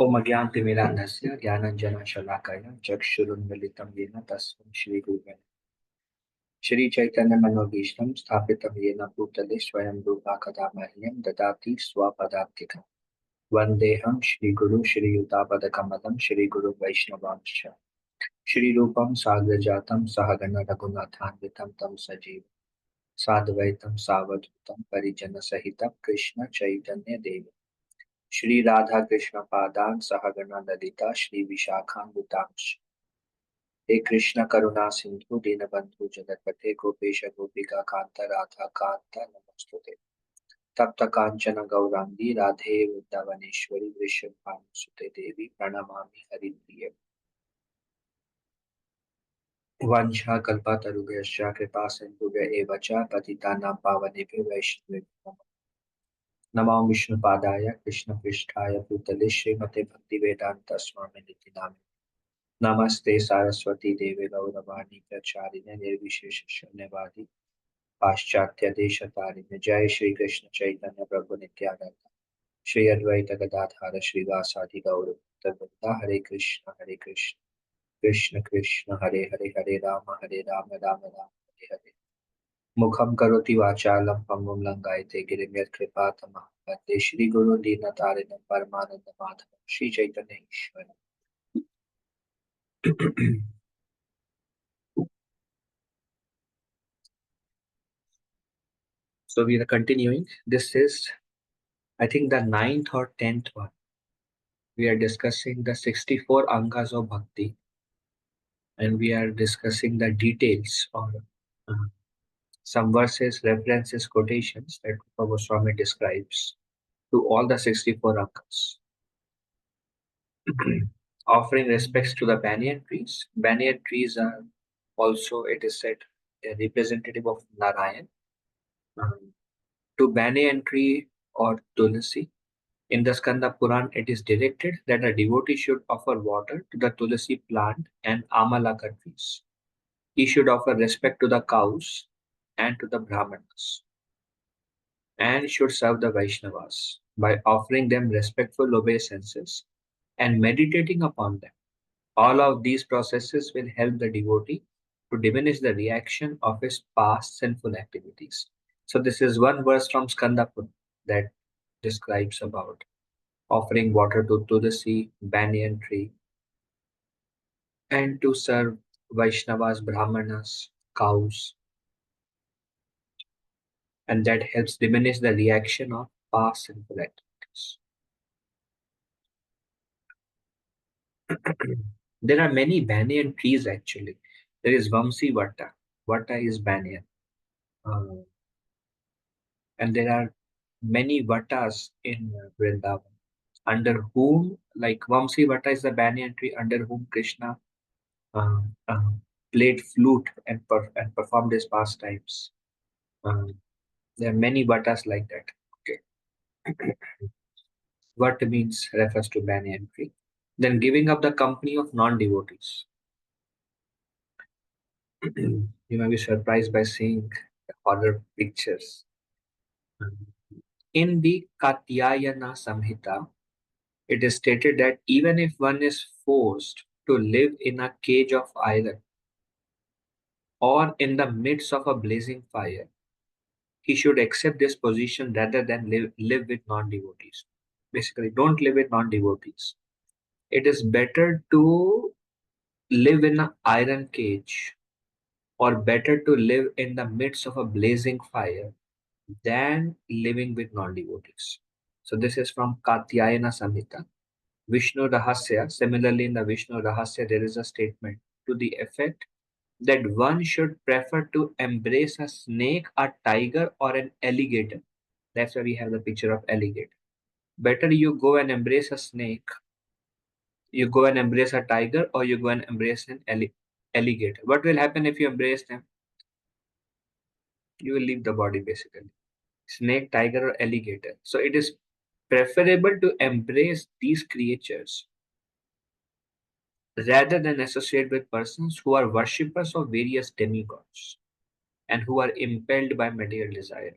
ओम अज्ञानतिमिरान्धस्य ज्ञानाञ्जनशलाकया चक्षुरुन्मीलितं येन तस्मै श्रीगुरुवे नमः। श्रीचैतन्यमनोभीष्टं स्थापितं येन भूतले स्वयं रूपा कदा मह्यं ददाति स्वपदान्तिकम्। वन्देऽहं श्रीगुरु श्रीयुतापदकमलं श्रीगुरु वैष्णवांश्च श्रीरूपं साग्रजातं सहगण रघुनाथान्वितं तं सजीव साद्वैतं सावधूतं परिजनसहितं कृष्ण चैतन्य देव श्री राधा कृष्ण पादान सहगण ललिता श्री विशाखान्वितांश हे कृष्ण करुणा सिंधु दीनबंधु जगतपते गोपेश गोपिका कांता राधा कांता नमस्तुते तप्त कांचन गौरांगी राधे वृंदावनेश्वरी वृषभानुसुते देवी प्रणमामि हरिप्रिये वंशा कल्पतरुभ्यश्च कृपा सिन्धुभ्य एव च पतितानां पावनेभ्यो वैष्णवेभ्यो नमो विष्णुपादाय कृष्णपृष्ठाय भूतले श्रीमते भक्तिवेदांत स्वामिनिति नामिने नमस्ते सारस्वती देवे गौरवाणी प्रचारिणे निर्विशेष शून्यवादी पाश्चात्य देशतारिणे जय श्री कृष्ण चैतन्य प्रभु नित्यानंद श्री अद्वैत गदाधार श्रीवासादि गौर भक्तवृंदा हरे कृष्ण कृष्ण कृष्ण हरे हरे हरे राम राम हरे हरे मुखम करोति वाचालं पंगुं लंघयते गिरिं यत्कृपातमहं वन्दे श्रीगुरुं दीनतारिणं परमानन्दमाधवं श्री चैतन्य ईश्वर। So we are continuing. This is, I think, the ninth or 10th one. We are discussing the 64 angas of bhakti, and we are discussing the details or uh, some verses, references, quotations that Rupa Goswami describes to all the 64 angas. Offering respects to the banyan trees. Banyan trees are also, it is said, a representative of Narayan. To banyan tree or tulsi, in the Skanda Puran, it is directed that a devotee should offer water to the tulsi plant and amalaka trees. He should offer respect to the cows and to the brahmanas, and should serve the Vaishnavas by offering them respectful obeisances and meditating upon them. All of these processes will help the devotee to diminish the reaction of his past sinful activities. So this is one verse from Skandapur that describes about offering water to Tulasi, banyan tree, and to serve Vaishnavas, Brahmanas, cows, and that helps diminish the reaction of past sinful activities. There are many banyan trees actually. There is Vamsi Vata. Vata is banyan. And there are many Vatas in Vrindavan, under whom, like Vamsi Vata is the banyan tree under whom Krishna uh, uh, played flute and, and performed his pastimes. There are many Vatas like that. Okay. Vat means refers to banyan tree. Then giving up the company of non-devotees. You may be surprised by seeing the horror pictures. In the Katyayana Samhita, it is stated that even if one is forced to live in a cage of iron or in the midst of a blazing fire, he should accept this position rather than live with non-devotees. Basically, don't live with non-devotees. It is better to live in an iron cage or better to live in the midst of a blazing fire than living with non-devotees. So this is from Katyayana Samhita. Vishnu Rahasya, similarly in the Vishnu Rahasya, there is a statement to the effect that one should prefer to embrace a snake, a tiger, or an alligator. That's why we have the picture of alligator. Better you go and embrace a snake, you go and embrace a tiger, or you go and embrace an alligator. What will happen if you embrace them? You will leave the body basically. Snake, tiger, or alligator. So it is preferable to embrace these creatures rather than associate with persons who are worshippers of various demigods. and who are impelled by material desire.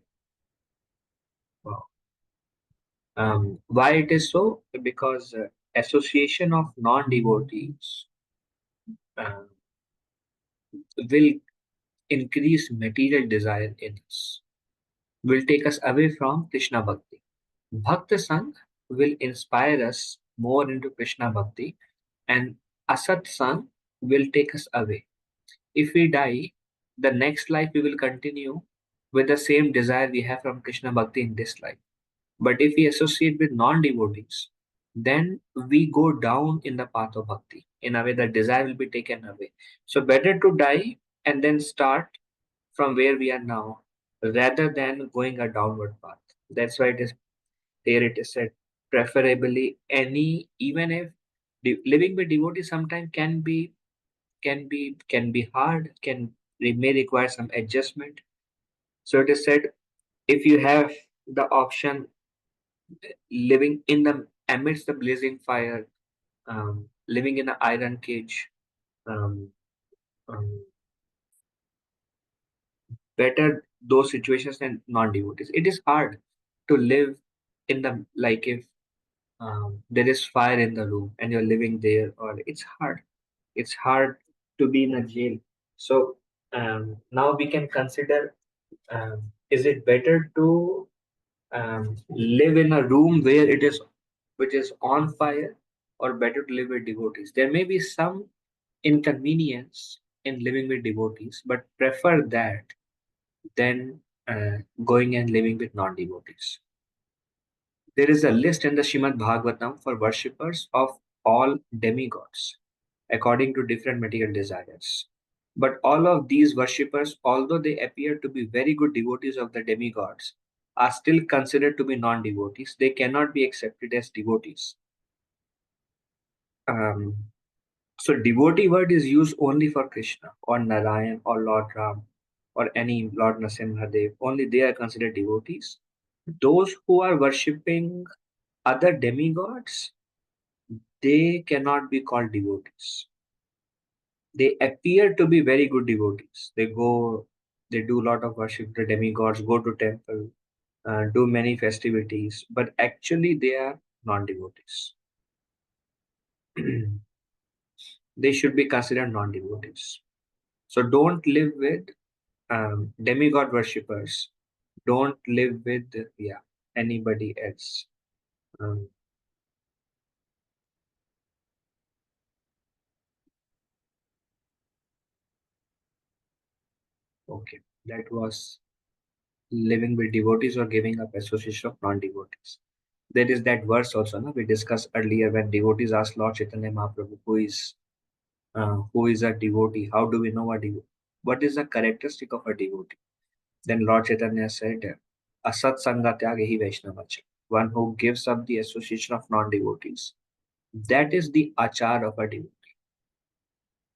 Wow. Why it is so? Because association of non-devotees uh, will increase material desire in us, will take us away from Krishna Bhakti. Bhakta Sang will inspire us more into Krishna Bhakti, and Asat Sang will take us away. If we die, the next life we will continue with the same desire we have from Krishna Bhakti in this life. But if we associate with non devotees, then we go down in the path of bhakti. In a way, the desire will be taken away. So, better to die and then start from where we are now rather than going a downward path. That's why it is there, it is said, preferably any, even if living with devotees sometimes can be hard, may require some adjustment. So it is said, if you have the option living in the amidst the blazing fire, living in an iron cage, um, um, better those situations than non-devotees. It is hard to live in the, like, if there is fire in the room and you're living there, or it's hard. It's hard to be in a jail. So now we can consider, is it better to live in a room where it is which is on fire, or better to live with devotees? There may be some inconvenience in living with devotees, but prefer that than going and living with non-devotees. There is a list in the Shrimad Bhagavatam for worshippers of all demigods according to different material desires. But all of these worshippers, although they appear to be very good devotees of the demigods, are still considered to be non devotees. They cannot be accepted as devotees. Um, so, devotee word is used only for Krishna or Narayan or Lord Ram or any Lord Nasimhadev. Only they are considered devotees. Those who are worshipping other demigods, they cannot be called devotees. They appear to be very good devotees. They do a lot of worship to demigods, go to temple, do many festivities, but actually they are non-devotees. They should be considered non-devotees. So don't live with demigod worshippers. Don't live with anybody else. Um, okay, that was living with devotees or giving up association of non-devotees. There is that verse also, no? We discussed earlier when devotees asked Lord Chaitanya Mahaprabhu, who is a devotee? How do we know a devotee? What is the characteristic of a devotee? Then Lord Chaitanya said, Asat Sangha Tyagahi Vaishnavacha, one who gives up the association of non-devotees. That is the achar of a devotee.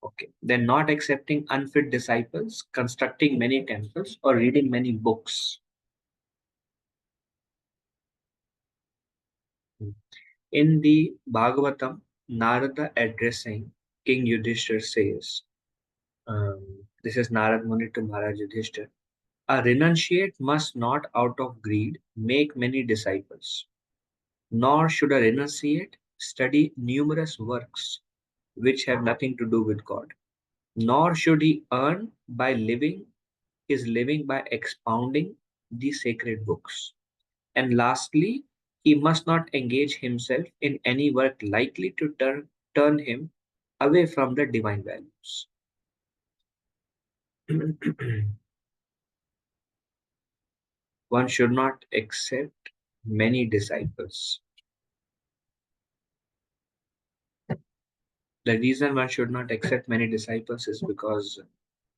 Okay. Then not accepting unfit disciples, constructing many temples, or reading many books. In the Bhagavatam, Narada addressing King Yudhishthir says, this is Narad Muni to Maharaj Yudhishthir, a renunciate must not out of greed make many disciples, nor should a renunciate study numerous works which have nothing to do with God, nor should he earn by living his living by expounding the sacred books. And lastly, he must not engage himself in any work likely to turn him away from the divine values. One should not accept many disciples. The reason one should not accept many disciples is because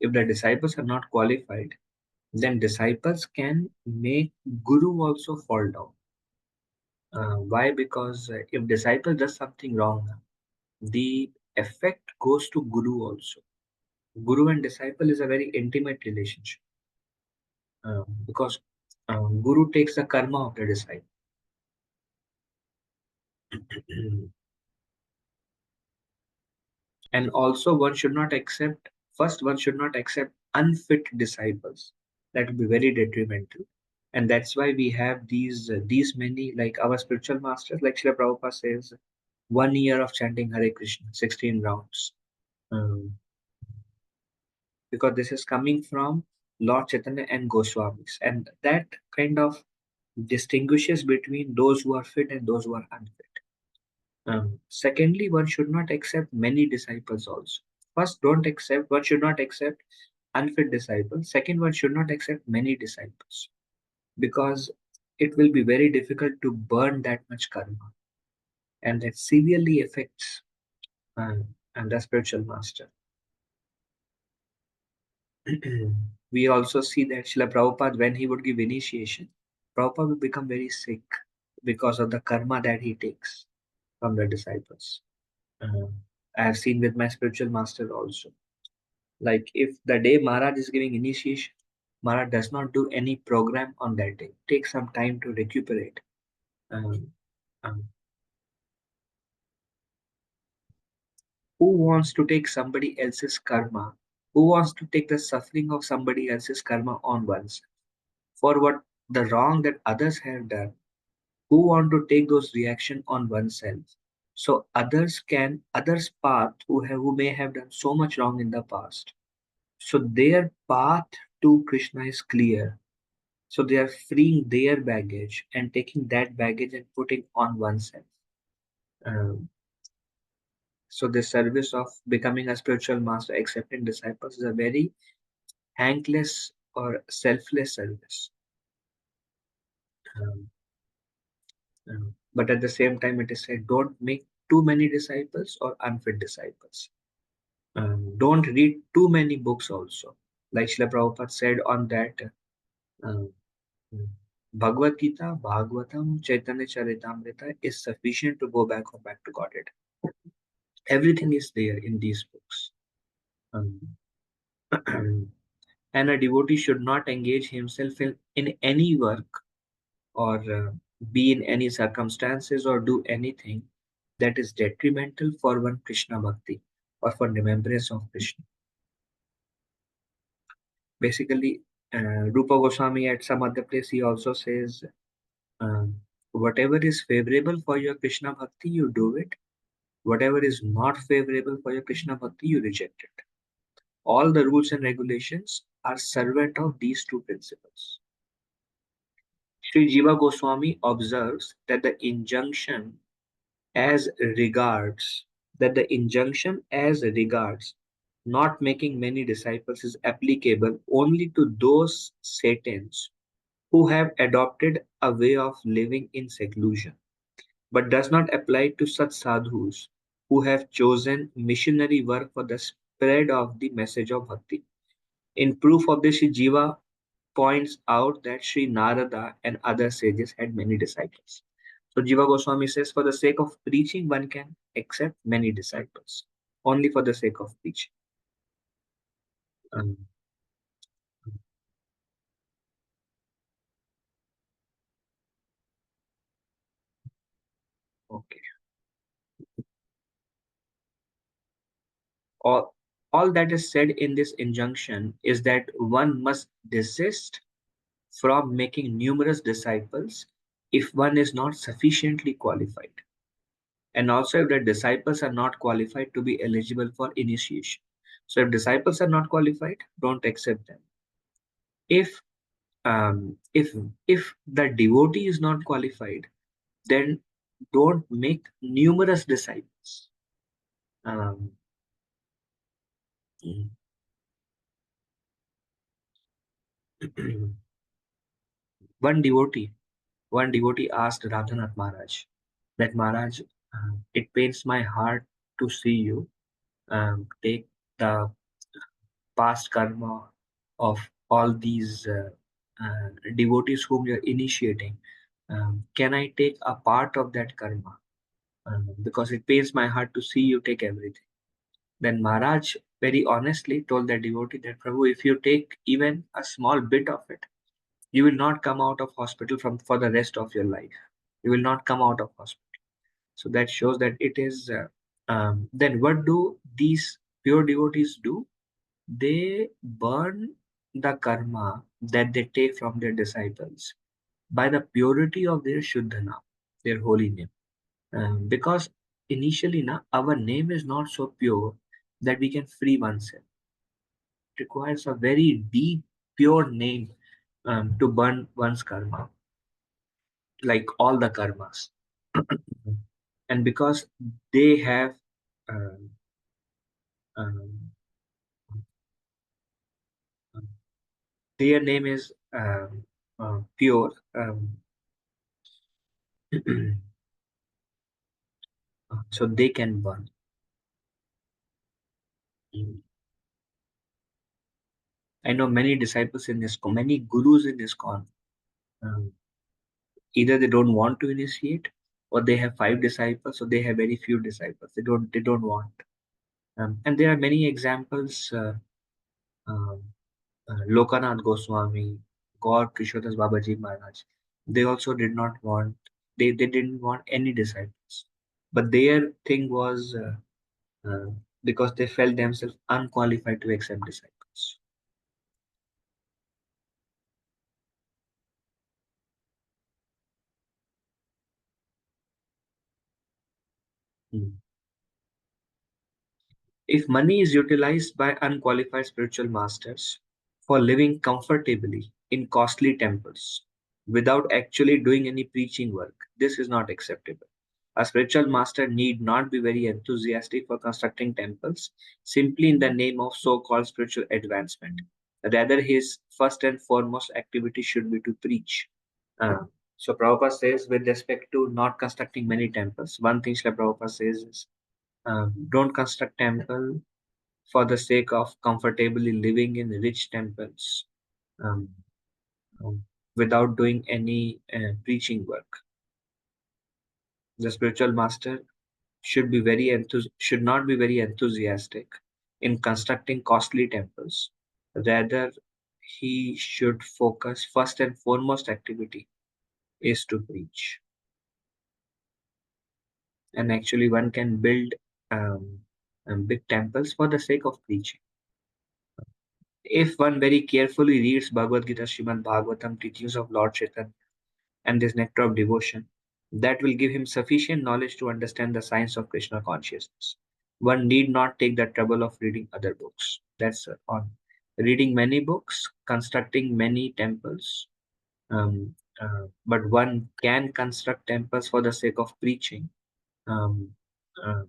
if the disciples are not qualified, then disciples can make guru also fall down. Why? Because if disciple does something wrong, the effect goes to guru also. Guru and disciple is a very intimate relationship, because guru takes the karma of the disciple. And also one should not accept, first one should not accept unfit disciples, that will be very detrimental. And that's why we have these many, like our spiritual masters, like Srila Prabhupada says, 1 year of chanting Hare Krishna, 16 rounds. Um, because this is coming from Lord Chaitanya and Goswamis. And that kind of distinguishes between those who are fit and those who are unfit. Secondly, one should not accept many disciples also. First, one should not accept unfit disciples. Second, one should not accept many disciples because it will be very difficult to burn that much karma, and that severely affects and the spiritual master. We also see that Srila Prabhupada, when he would give initiation, Prabhupada would become very sick because of the karma that he takes from the disciples. Uh, I have seen with my spiritual master also. Like if the day Maharaj is giving initiation, Maharaj does not do any program on that day. Take some time to recuperate. Um, um, who wants to take somebody else's karma? Who wants to take the suffering of somebody else's karma on oneself for what the wrong that others have done? Who want to take those reaction on oneself? So others path who may have done so much wrong in the past. So their path to Krishna is clear. So they are freeing their baggage and taking that baggage and putting on oneself. Um, so the service of becoming a spiritual master, accepting disciples, is a very thankless or selfless service. Um, but at the same time, it is said, don't make too many disciples or unfit disciples. Don't read too many books also. Like Srila Prabhupada said on that, um, Bhagavad Gita, Bhagavatam, Chaitanya Charitamrita is sufficient to go back or back to Godhead. Everything is there in these books. Um, and a devotee should not engage himself in any work or be in any circumstances or do anything that is detrimental for one Krishna Bhakti or for remembrance of Krishna. Basically, Rupa Goswami at some other place, he also says, whatever is favorable for your Krishna Bhakti, you do it. Whatever is not favorable for your Krishna Bhakti, you reject it. All the rules and regulations are servant of these two principles. Sri Jiva Goswami observes that the injunction as regards not making many disciples is applicable only to those Satans who have adopted a way of living in seclusion, but does not apply to such sadhus who have chosen missionary work for the spread of the message of bhakti. In proof of this, Sri Jiva points out that Sri Narada and other sages had many disciples. So Jiva Goswami says, for the sake of preaching, one can accept many disciples, only for the sake of preaching. Um, okay. All, all that is said in this injunction is that one must desist from making numerous disciples if one is not sufficiently qualified. And also if the disciples are not qualified to be eligible for initiation. So if disciples are not qualified, don't accept them. If if the devotee is not qualified, then don't make numerous disciples. Um, one devotee, one devotee asked Radhanath Maharaj that Maharaj, it pains my heart to see you take the past karma of all these devotees whom you're initiating. Can I take a part of that karma? Because it pains my heart to see you take everything. Then Maharaj very honestly told the devotee that, Prabhu, if you take even a small bit of it, you will not come out of hospital for the rest of your life. You will not come out of hospital. So that shows that it is. Then what do these pure devotees do? They burn the karma that they take from their disciples by the purity of their Shuddhana, their holy name. Because initially, our name is not so pure that we can free oneself. It requires a very deep, pure name to burn one's karma, like all the karmas. And because they have um, um, their name is pure, so they can burn. Mm. I know many disciples in this, many gurus in this con. Um, Either they don't want to initiate, or they have 5 disciples, or they have very few disciples. They don't want. And there are many examples. Um, Lokanath Goswami, Gaur Kishodas Babaji Maharaj. They also did not want. They didn't want any disciples, but their thing was because they felt themselves unqualified to accept disciples. Mm. If money is utilized by unqualified spiritual masters for living comfortably in costly temples without actually doing any preaching work, this is not acceptable. A spiritual master need not be very enthusiastic for constructing temples simply in the name of so called spiritual advancement. Rather, his first and foremost activity should be to preach. Uh, so Prabhupada says, with respect to not constructing many temples, one thing Srila Prabhupada says is, don't construct temple for the sake of comfortably living in rich temples um, um, without doing any preaching work. The spiritual master should not be very enthusiastic in constructing costly temples. Rather, he should focus first and foremost activity is to preach. And actually, one can build um, big temples for the sake of preaching. If one very carefully reads Bhagavad Gita, Srimad Bhagavatam, teachings of Lord Chaitanya, and this nectar of devotion, that will give him sufficient knowledge to understand the science of Krishna consciousness. One need not take the trouble of reading other books. That's on reading many books, constructing many temples. But one can construct temples for the sake of preaching, um, um,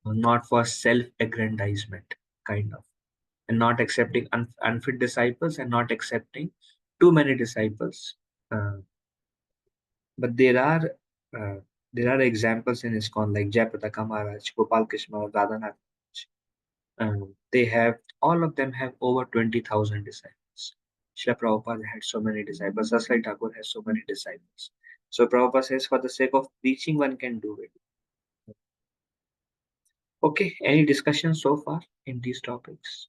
not for self-aggrandizement, kind of, and not accepting unfit disciples and not accepting too many disciples. Uh, but uh, there are examples in ISKCON like Jayapataka Maharaj, Gopal Krishna, Radhanath. They have all of them have over 20,000 disciples. Srila Prabhupada had so many disciples. Sasai Thakur has so many disciples. So Prabhupada says, for the sake of preaching, one can do it. Okay, any discussion so far in these topics?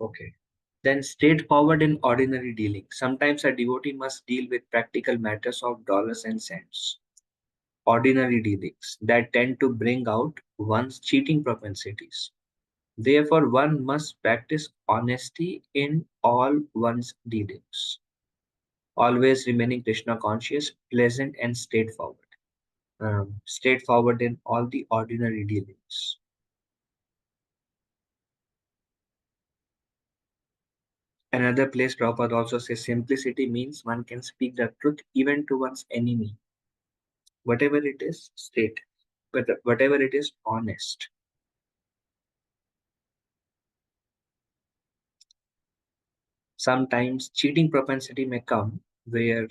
Okay. Then straightforward in ordinary dealing. Sometimes a devotee must deal with practical matters of dollars and cents. Ordinary dealings that tend to bring out one's cheating propensities. Therefore, one must practice honesty in all one's dealings, always remaining Krishna conscious, pleasant, and straightforward. Straightforward in all the ordinary dealings. Another place Prabhupada also says simplicity means one can speak the truth even to one's enemy. Whatever it is, straight. But whatever it is, honest. Sometimes cheating propensity may come where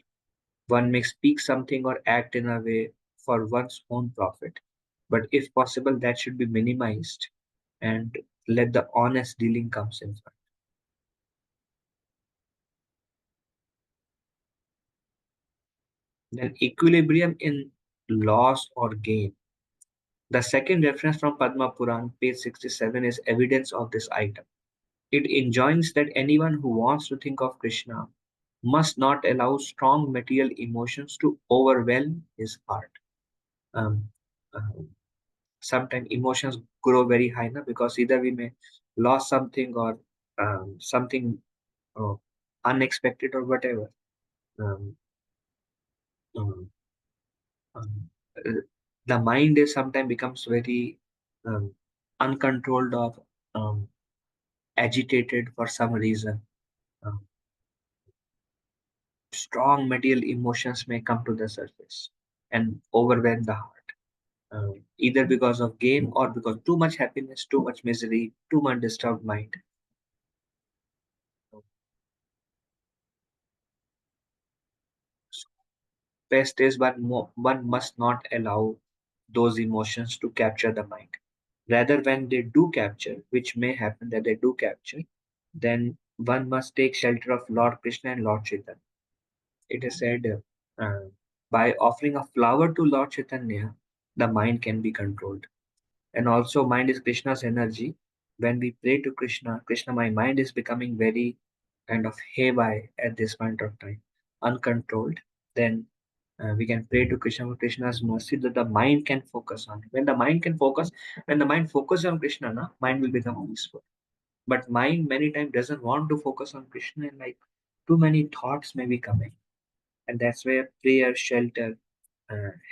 one may speak something or act in a way for one's own profit. But if possible, that should be minimized and let the honest dealing comes in front. Then equilibrium in loss or gain. The second reference from Padma Puran, page 67, is evidence of this item. It enjoins that anyone who wants to think of Krishna must not allow strong material emotions to overwhelm his heart. Um, uh, Sometimes emotions grow very high now, because either we may lost something, or something uh, unexpected, or whatever. Um, um, um, uh, the mind is sometimes becomes very um, uncontrolled, or um, agitated for some reason. Um, Strong material emotions may come to the surface and overwhelm the heart, either because of gain, or because too much happiness, too much misery, too much disturbed mind. So best is one must not allow those emotions to capture the mind. Rather, when they do capture, which may happen that they do capture, then one must take shelter of Lord Krishna and Lord Chaitanya. It is said, by offering a flower to Lord Chaitanya, the mind can be controlled. And also, mind is Krishna's energy. When we pray to Krishna, my mind is becoming very kind of haywire at this point of time, uncontrolled. Then we can pray to Krishna for Krishna's mercy, that the mind can focus on it. When the mind focuses on Krishna, na, mind will become peaceful. But mind many times doesn't want to focus on Krishna, and like too many thoughts may be coming. And that's where prayer, shelter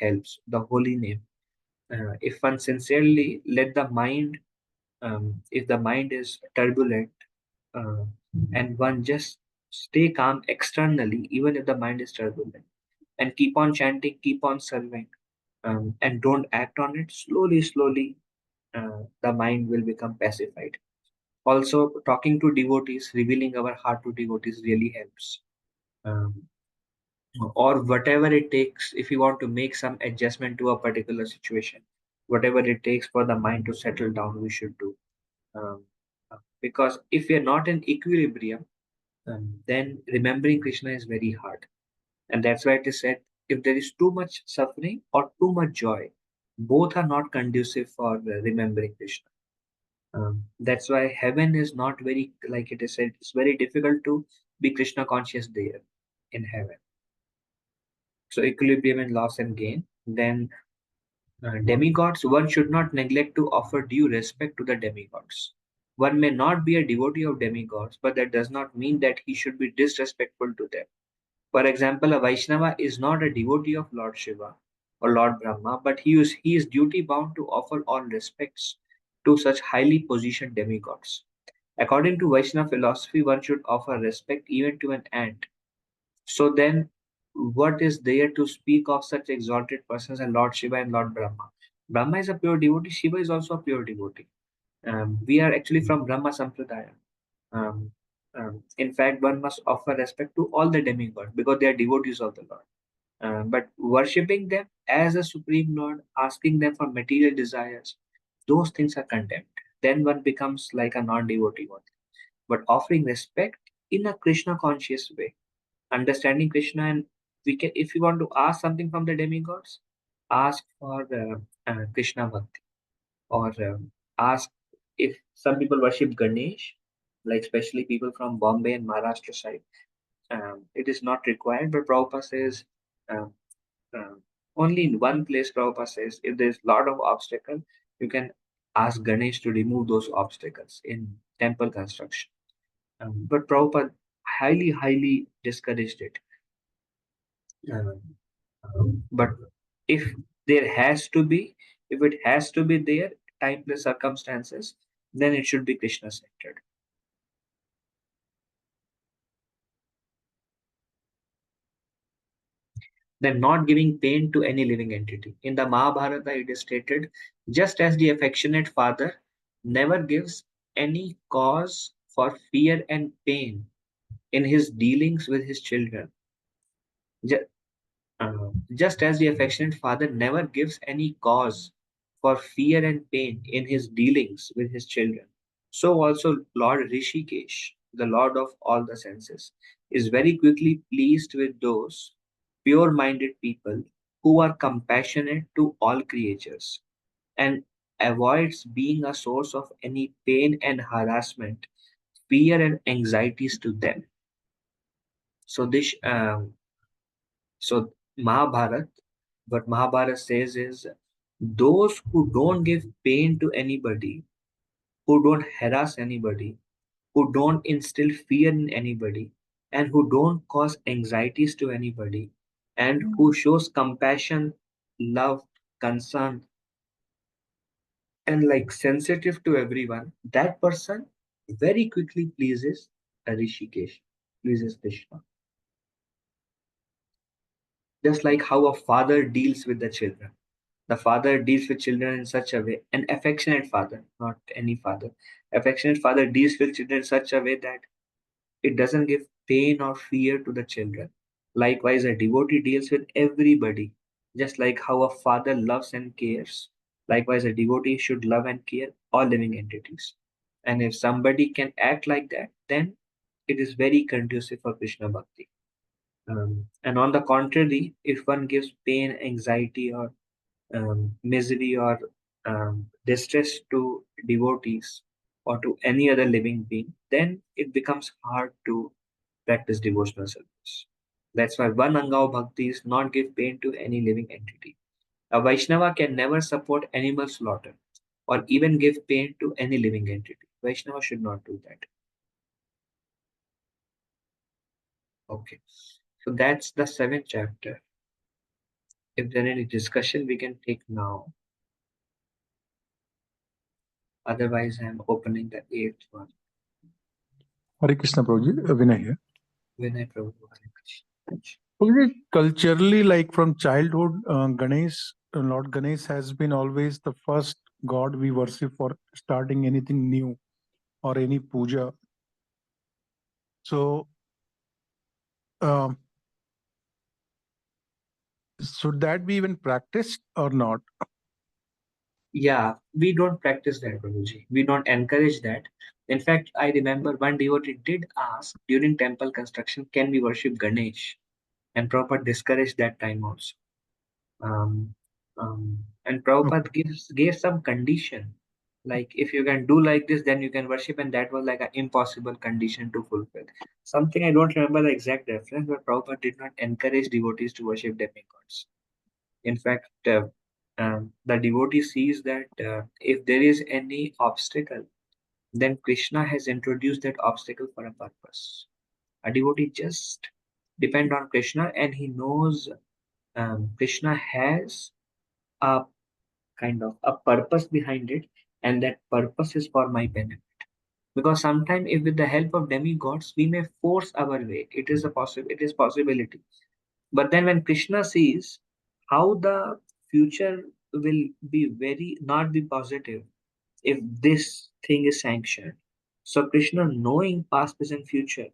helps. The holy name. If one sincerely let the mind, if the mind is turbulent, uh, and one just stay calm externally, even if the mind is turbulent, and keep on chanting, keep on serving, and don't act on it, slowly, slowly, the mind will become pacified. Also, talking to devotees, revealing our heart to devotees really helps. Um, or whatever it takes, if you want to make some adjustment to a particular situation, whatever it takes for the mind to settle down, we should do. Um, because if we are not in equilibrium, then remembering Krishna is very hard. And that's why it is said, if there is too much suffering or too much joy, both are not conducive for remembering Krishna. That's why heaven is not very, like it is said, it's very difficult to be Krishna conscious there in heaven. So equilibrium and loss and gain. Then demigods, one should not neglect to offer due respect to the demigods. One may not be a devotee of demigods, but that does not mean that he should be disrespectful to them. For example, a Vaishnava is not a devotee of Lord Shiva or Lord Brahma, but he is duty bound to offer all respects to such highly positioned demigods. According to Vaishnava philosophy, one should offer respect even to an ant. So then, what is there to speak of such exalted persons as Lord Shiva and Lord Brahma? Brahma is a pure devotee, Shiva is also a pure devotee. We are actually from Brahma Sampradaya. Um, in fact, one must offer respect to all the demigods because they are devotees of the Lord. But worshipping them as a supreme Lord, asking them for material desires, those things are condemned. Then one becomes like a non devotee one. But offering respect in a Krishna conscious way, understanding Krishna, and we can, if you want to ask something from the demigods, ask for Krishna Bhakti, or ask if some people worship Ganesh, like especially people from Bombay and Maharashtra side. It is not required, but Prabhupada says um, um, only in one place. Prabhupada says if there's a lot of obstacle, you can ask Ganesh to remove those obstacles in temple construction. But Prabhupada highly, highly discouraged it. Um, but if there has to be, if it has to be there, time plus circumstances, then it should be Krishna centered. Then not giving pain to any living entity. In the Mahabharata, it is stated, just as the affectionate father never gives any cause for fear and pain in his dealings with his children, ju- just as the affectionate father never gives any cause for fear and pain in his dealings with his children, so also Lord Rishikesh, the Lord of all the senses, is very quickly pleased with those pure minded people who are compassionate to all creatures and avoids being a source of any pain and harassment fear and anxieties to them. So this so Mahabharat, what Mahabharat says is those who don't give pain to anybody, who don't harass anybody, who don't instill fear in anybody, and who don't cause anxieties to anybody, and who shows compassion, love, concern, and like sensitive to everyone, that person very quickly pleases Rishikesh, pleases Krishna. Just like how a father deals with the children. The father deals with children in such a way, an affectionate father, not any father, affectionate father deals with children in such a way that it doesn't give pain or fear to the children. Likewise, a devotee deals with everybody, just like how a father loves and cares. Likewise, a devotee should love and care all living entities. And if somebody can act like that, then it is very conducive for Krishna Bhakti. And on the contrary, if one gives pain, anxiety, or misery or distress to devotees or to any other living being, then it becomes hard to practice devotional service. That's why one anga of bhakti is not give pain to any living entity. A Vaishnava can never support animal slaughter or even give pain to any living entity. Vaishnava should not do that. Okay. So that's the seventh chapter. If there any discussion, we can take now. Otherwise, I'm opening the eighth one. Hare Krishna Prabhuji, Vinay here. Vinay Prabhu. Hare Krishna. Prabhuji, culturally, like from childhood, Lord Ganesh has been always the first god we worship for starting anything new or any puja. So, um, should that be even practiced or not? Yeah, we don't practice that, Prabhuji. We don't encourage that. In fact, I remember one devotee did ask during temple construction, can we worship Ganesh? And Prabhupada discouraged that time also. Um, and Prabhupada gave some condition. Like, if you can do like this, then you can worship, and that was like an impossible condition to fulfill. Something I don't remember the exact reference, but Prabhupada did not encourage devotees to worship demigods. In fact, the devotee sees that if there is any obstacle, then Krishna has introduced that obstacle for a purpose. A devotee just depend on Krishna, and he knows Krishna has a kind of a purpose behind it, and that purpose is for my benefit. Because sometimes, if with the help of demigods, we may force our way. It is possibility. But then when Krishna sees how the future will be very not be positive if this thing is sanctioned. So Krishna, knowing past, present, future,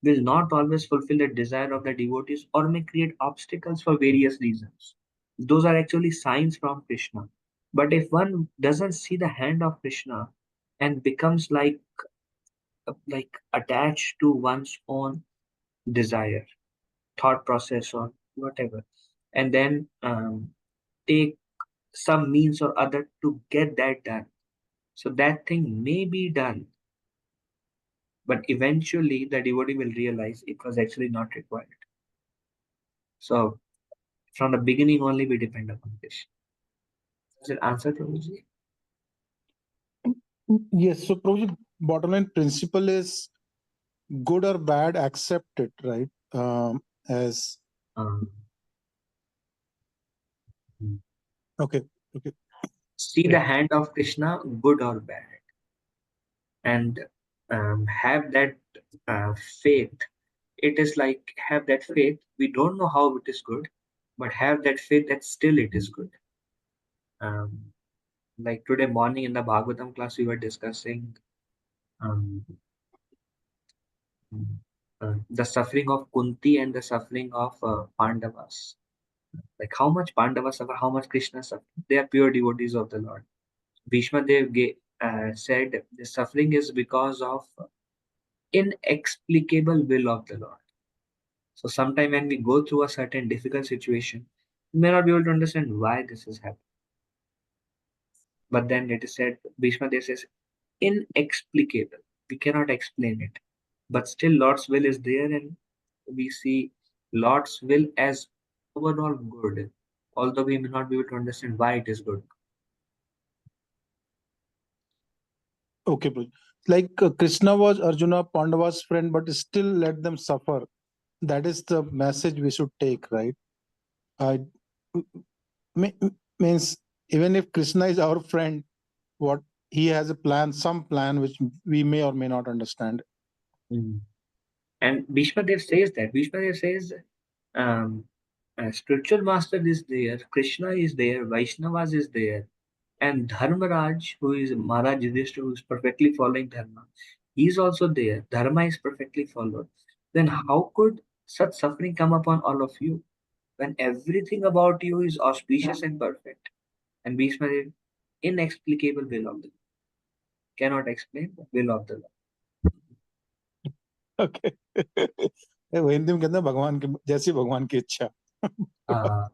will not always fulfill the desire of the devotees or may create obstacles for various reasons. Those are actually signs from Krishna. But if one doesn't see the hand of Krishna and becomes like attached to one's own desire, thought process, or whatever, and then take some means or other to get that done. So that thing may be done, but eventually the devotee will realize it was actually not required. So from the beginning only we depend upon this. Does it answer, Prabhuji? Yes. So, Prabhuji, bottom line principle is good or bad, accept it, right? As Um, okay, okay, See the yeah. hand of Krishna, good or bad, and have that faith. It is like have that faith. We don't know how it is good, but have that faith that still it is good. Um, like today morning in the Bhagavatam class, we were discussing um, the suffering of Kunti and the suffering of Pandavas. Like how much Pandavas suffer, how much Krishna suffer. They are pure devotees of the Lord. Bhishma Dev said the suffering is because of inexplicable will of the Lord. So sometime when we go through a certain difficult situation, we may not be able to understand why this is happening. But then it is said, Bhishma Dev says, inexplicable. We cannot explain it. But still, Lord's will is there, and we see Lord's will as overall good, although we may not be able to understand why it is good. Okay, Prabhuji. Like Krishna was Arjuna Pandava's friend, but still let them suffer. That is the message we should take, right? I means even if Krishna is our friend, what he has a plan, some plan which we may or may not understand. Mm. And Bhishma Dev says that. Bhishma Dev says, um, spiritual master is there, Krishna is there, Vaishnavas is there, and Dharmaraj, who is Maharaj Yudhishthira, who is perfectly following Dharma, he is also there. Dharma is perfectly followed. Then how could such suffering come upon all of you when everything about you is auspicious and perfect? And Bhishma Dev, inexplicable will of the Lord. Cannot explain the will of the Lord. Okay. वो हिंदी में कहते हैं भगवान की जैसी भगवान की इच्छा. हाँ,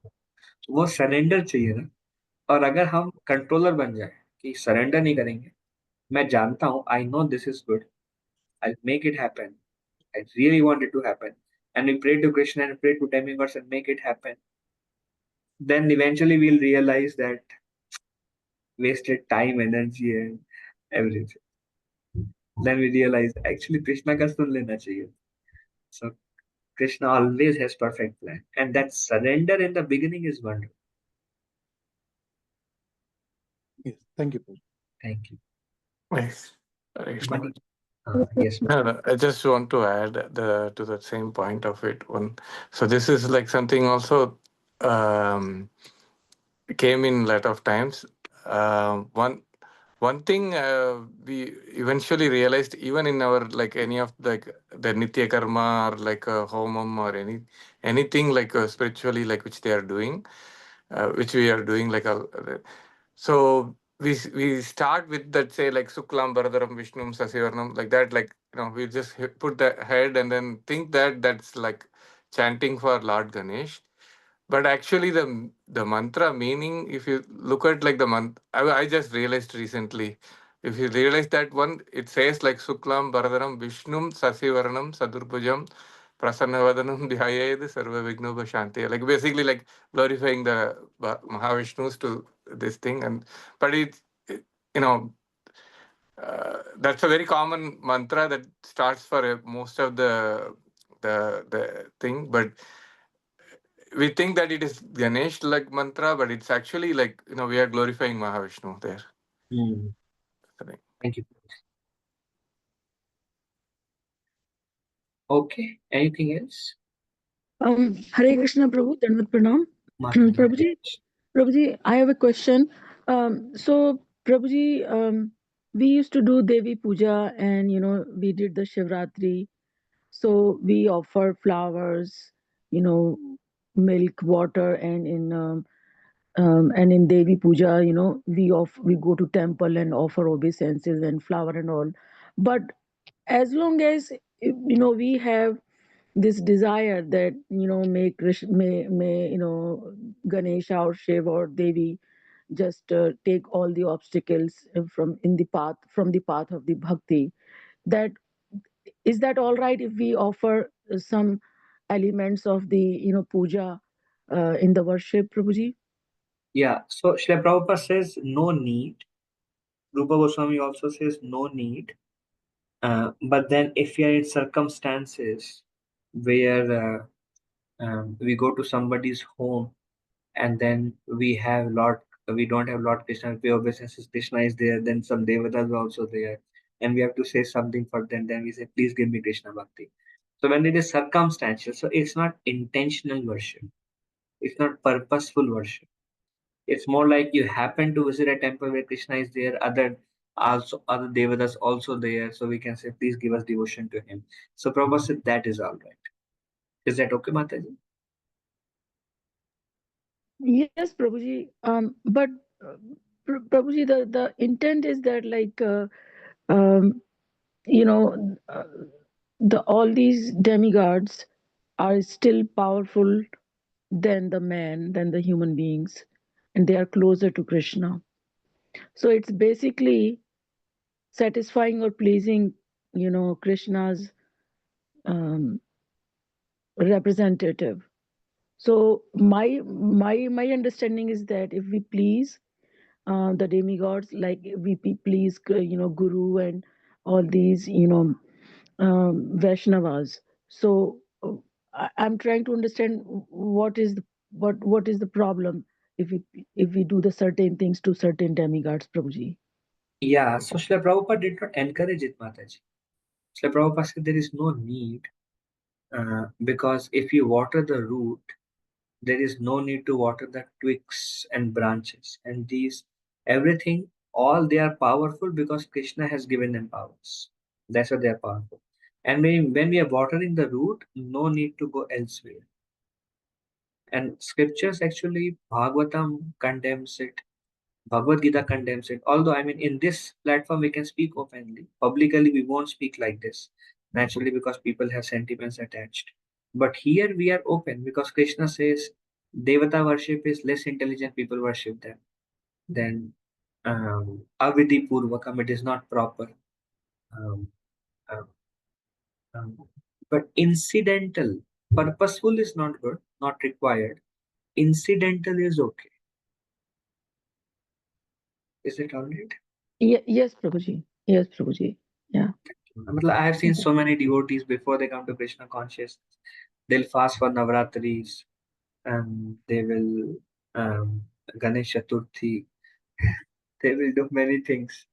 वो सरेंडर चाहिए ना. और अगर हम कंट्रोलर बन जाए कि सरेंडर नहीं करेंगे, मैं जानता हूँ, I know this is good, I make it happen, I really want it to happen, and we pray to Krishna and pray to demigods and make it happen, then eventually we'll realize that wasted time, energy, and everything. Then we realize actually Krishna ka sun lena chahiye. So Krishna always has perfect plan, and that surrender in the beginning is wonderful. Yes. Thank you. Thank you. Nice. Hare Krishna. Mani, yes, No, no, I just want to add to the same point of it. One, so this is like something also um, came in a lot of times. One thing we eventually realized, even in our like any of like the nitya karma or like a homam or anything like spiritually like which they are doing, which we are doing like so we start with that, say like Suklam Bharadaram Vishnum Sasivarnam, like that, like we just put the head and then think that that's like chanting for Lord Ganesh. But actually the mantra meaning, if you look at like the month, I just realized recently, if you realize that one, it says like Suklam Bharadaram Vishnum Sasivaranam Sadurbhujam Prasannavadanam Dhyayed Sarva Vignoba Shanti. Like basically like glorifying the Mahavishnus to this thing. And but you know that's a very common mantra that starts for most of the thing. But we think that it is Ganesh like mantra, but it's actually like we are glorifying Mahavishnu there. Thank you. Okay, anything else? Hare Krishna Prabhu, Dandavat Pranam. Prabhuji, Prabhuji, I have a question. So Prabhuji, we used to do Devi Puja, and we did the Shivratri. So we offer flowers, milk, water, and in Devi Puja, we go to temple and offer obeisances and flower and all. But as long as we have this desire that may Ganesha or Shiv or Devi just take all the obstacles from the path of the bhakti. That is that all right if we offer some elements of the puja in the worship, Prabhuji? Yeah, so Srila Prabhupada says no need. Rupa Goswami also says no need. But then if we are in circumstances where we go to somebody's home and then we don't have Lord Krishna, we obviously Krishna is there, then some devatas are also there, and we have to say something for them, then we say, please give me Krishna Bhakti. So when it is circumstantial, so it's not intentional worship, it's not purposeful worship. It's more like you happen to visit a temple where Krishna is there, other devatas also there, so we can say, please give us devotion to him. So Prabhupada said that is all right. Is that okay, Mataji? Yes, Prabhuji. But Prabhuji, the intent is that um, you know, uh, all these demigods are still powerful than than the human beings, and they are closer to Krishna. So it's basically satisfying or pleasing Krishna's um, representative. So my understanding is that if we please the demigods, like we please Guru and all these Vaishnavas. So I'm trying to understand what is the problem if we do the certain things to certain demigods, Prabhuji. Yeah, so Srila Prabhupada did not encourage it, Mataji. Srila Prabhupada said there is no need, because if you water the root, there is no need to water the twigs and branches. And these, everything, all they are powerful because Krishna has given them powers. That's why they are powerful. And when we are watering the root, no need to go elsewhere. And scriptures actually, Bhagavatam condemns it, Bhagavad Gita condemns it. Although, I mean, in this platform, we can speak openly. Publicly, we won't speak like this, naturally, because people have sentiments attached. But here we are open because Krishna says Devata worship is less intelligent people worship them. Then, Avidhi Purvakam, it is not proper. Um, um, um, but incidental, purposeful is not good, not required. Incidental is okay. Is it alright? Yes, Prabhuji. Yes, Prabhuji. Yeah. I have seen so many devotees before they come to Krishna consciousness. They'll fast for Navratris and they will Ganesh Chaturthi. They will do many things.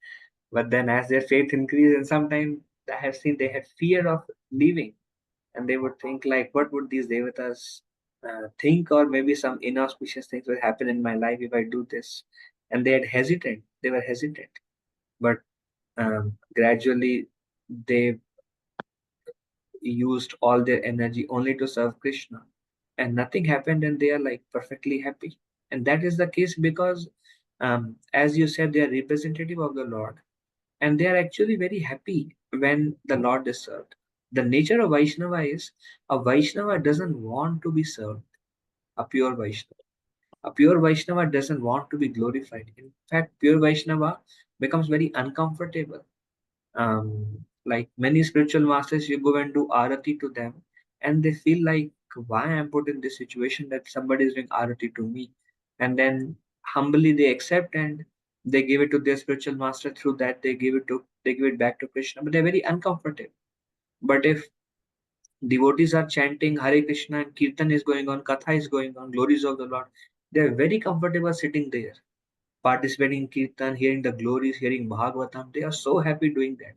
But then as their faith increases, and sometimes I have seen they had fear of leaving and they would think like, what would these devatas think, or maybe some inauspicious things will happen in my life if I do this. And they had hesitant. They were hesitant. But gradually they used all their energy only to serve Krishna, and nothing happened, and they are like perfectly happy. And that is the case because, as you said, they are representative of the Lord, and they are actually very happy when the Lord is served. The nature of Vaishnava is a Vaishnava doesn't want to be served, a pure Vaishnava. A pure Vaishnava doesn't want to be glorified. In fact, pure Vaishnava becomes very uncomfortable. Like many spiritual masters, you go and do arati to them, and they feel like, why I'm put in this situation that somebody is doing arati to me, and then humbly they accept and they give it to their spiritual master. Through that, they give it back to Krishna, but they're very uncomfortable. But if devotees are chanting Hare Krishna and Kirtan is going on, Katha is going on, glories of the Lord, they're very comfortable sitting there, participating in Kirtan, hearing the glories, hearing Bhagavatam. They are so happy doing that.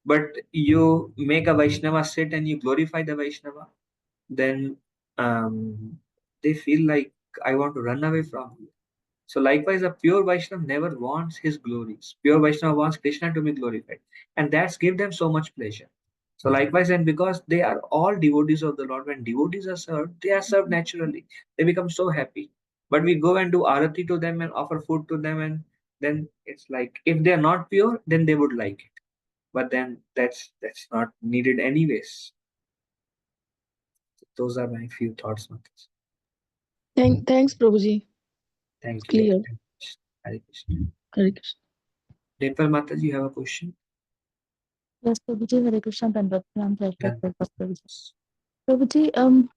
But you make a Vaishnava sit and you glorify the Vaishnava, then they feel like, I want to run away from you. So likewise, a pure Vaishnava never wants his glories. Pure Vaishnava wants Krishna to be glorified, and that's give them so much pleasure. So likewise, and because they are all devotees of the Lord, when devotees are served, they are served naturally. They become so happy. But we go and do arati to them and offer food to them, and then it's like, if they are not pure, then they would like it, but then that's not needed anyways. Those are my few thoughts, Matas. Thanks, Prabhuji. Thank you. Clear. Hare Krishna. Hare Krishna. Dimple Matas, you have a question? Yes, Prabhuji, Hare Krishna, Dandavat Pranam, Jai Jai Yeah. Prabhuji. Prabhuji,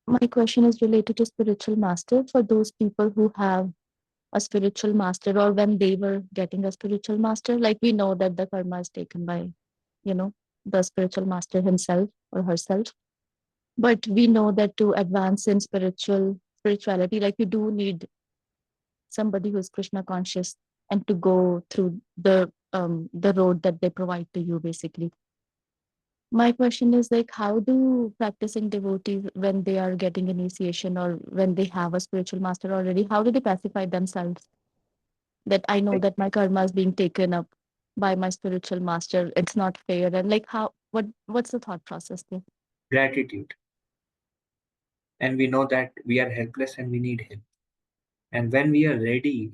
my question is related to spiritual master. For those people who have a spiritual master, or when they were getting a spiritual master, like we know that the karma is taken by, the spiritual master himself or herself. But we know that to advance in spirituality, like you do need somebody who is Krishna conscious and to go through the road that they provide to you, basically. My question is like, how do practicing devotees, when they are getting initiation or when they have a spiritual master already, how do they pacify themselves that I know that my karma is being taken up by my spiritual master? It's not fair. And like, what's the thought process there? Gratitude. And we know that we are helpless and we need help. And when we are ready,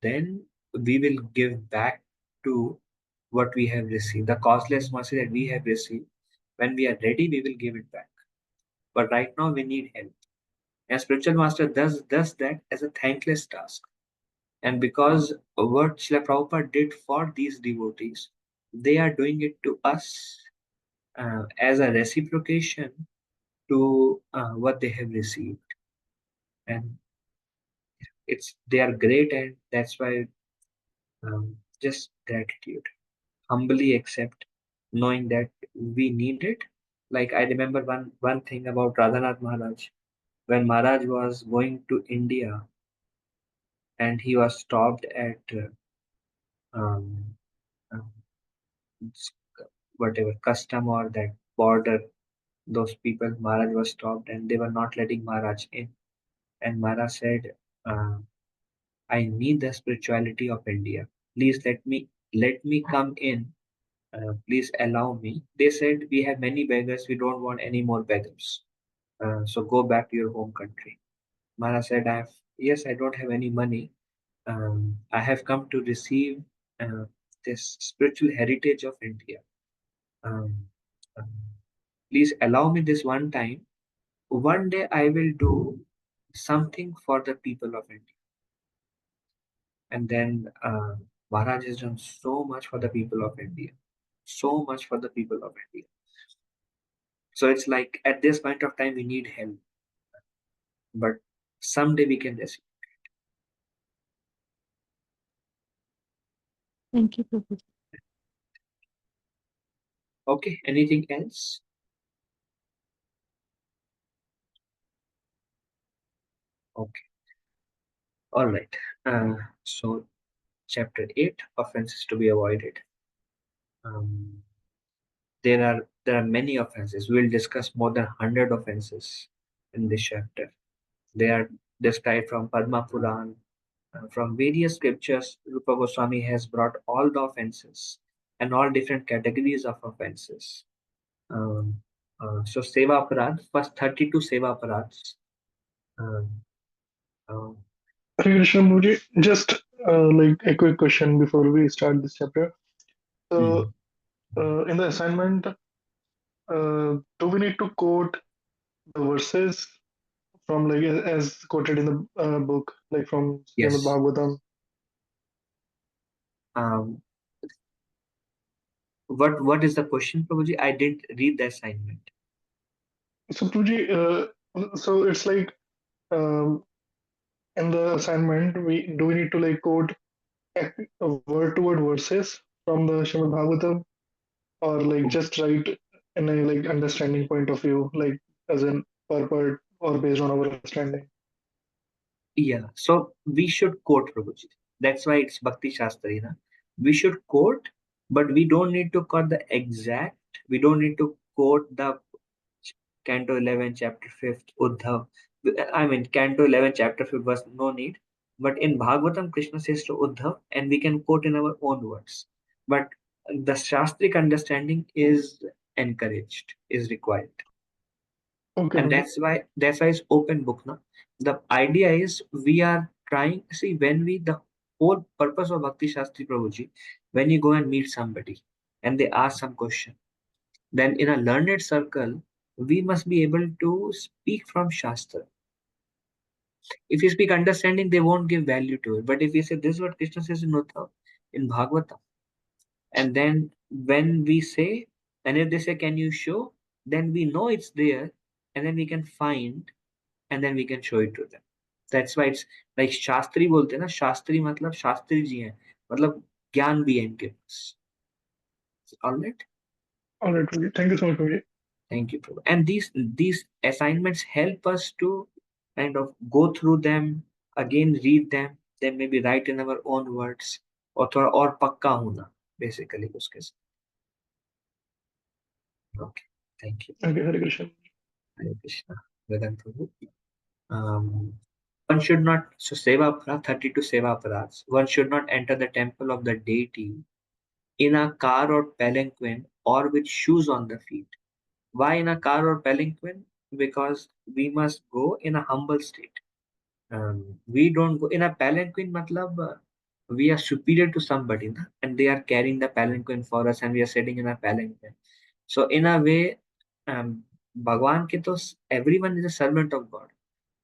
then we will give back to what we have received, the causeless mercy that we have received. When we are ready, we will give it back. But right now, we need help. And spiritual master does that as a thankless task. And because what Srila Prabhupada did for these devotees, they are doing it to us as a reciprocation to what they have received, and they are great, and that's why just gratitude, humbly accept, knowing that we need it. Like I remember one thing about Radhanath Maharaj, when Maharaj was going to India and he was stopped at um, um, whatever custom or that border, those people, Maharaj was stopped and they were not letting Maharaj in. And Maharaj said, uh, I need the spirituality of India. Please let me come in. Please allow me. They said, we have many beggars. We don't want any more beggars. So go back to your home country. Maharaj said, yes, I don't have any money. I have come to receive uh, this spiritual heritage of India. Um, um, Please allow me this one time. One day I will do something for the people of India. And then Maharaj has done so much for the people of India. So much for the people of India. So it's like at this point of time we need help. But someday we can receive. Thank you, Prabhuji. Okay, anything else? Okay. All right. So chapter 8, offenses to be avoided. Um, there are many offenses. We'll discuss more than 100 offenses in this chapter. They are described from Padma Puran, from various scriptures. Rupa Goswami has brought all the offenses and all different categories of offenses. So Seva Aparad, first 32 Seva Aparads. Um, uh, Hare Krishna Muji, just like a quick question before we start this chapter. So, mm, in the assignment, do we need to quote the verses from like as quoted in the book, like from Srimad yes. Bhagavatam? Um, what is the question, Prabhuji? I didn't read the assignment. So, Puji, so it's like in the assignment, we need to like quote word to word verses from the Srimad Bhagavatam, or like just write in a like understanding point of view, like as in per part or based on our understanding. Yeah, so we should quote Prabhuji. That's why it's Bhakti Shastri, na? We should quote, but we don't need to quote the exact. We don't need to quote the Canto 11, Chapter 5th, Uddhav. I mean, Canto 11, Chapter 5th was no need. But in Bhagavatam, Krishna says to Uddhav, and we can quote in our own words. But the Shastric understanding is encouraged, is required. Okay, And Muji. that's why it's open book now. The idea is we are trying, see, when we, the whole purpose of Bhakti Shastri Prabhuji, when you go and meet somebody and they ask some question, then in a learned circle we must be able to speak from Shastra. If you speak understanding, they won't give value to it. But if you say this is what Krishna says in Uddhav, in Bhagavatam, and then when we say, and if they say can you show, then we know it's there, and then we can find, and then we can show it to them. That's why it's like Shastri बोलते हैं ना, शास्त्री मतलब शास्त्री जी हैं, मतलब ज्ञान भी है इनके पास. All right. All right, Muji. Thank you so much, Muji. Thank you, Prabhu. And these assignments help us to kind of go through them again, read them, then maybe write in our own words, और थोड़ा और पक्का होना basically उसके साथ. Okay, thank you. Okay, Hare Krishna. Hare Krishna. Vedan Prabhu. One should not, so Seva Aparad, 32 Seva Aparads. One should not enter the temple of the deity in a car or palanquin or with shoes on the feet. Why in a car or palanquin? Because we must go in a humble state. We don't go in a palanquin, matlab, we are superior to somebody, na? And they are carrying the palanquin for us and we are sitting in a palanquin. So in a way, Bhagwan ke to everyone is a servant of God.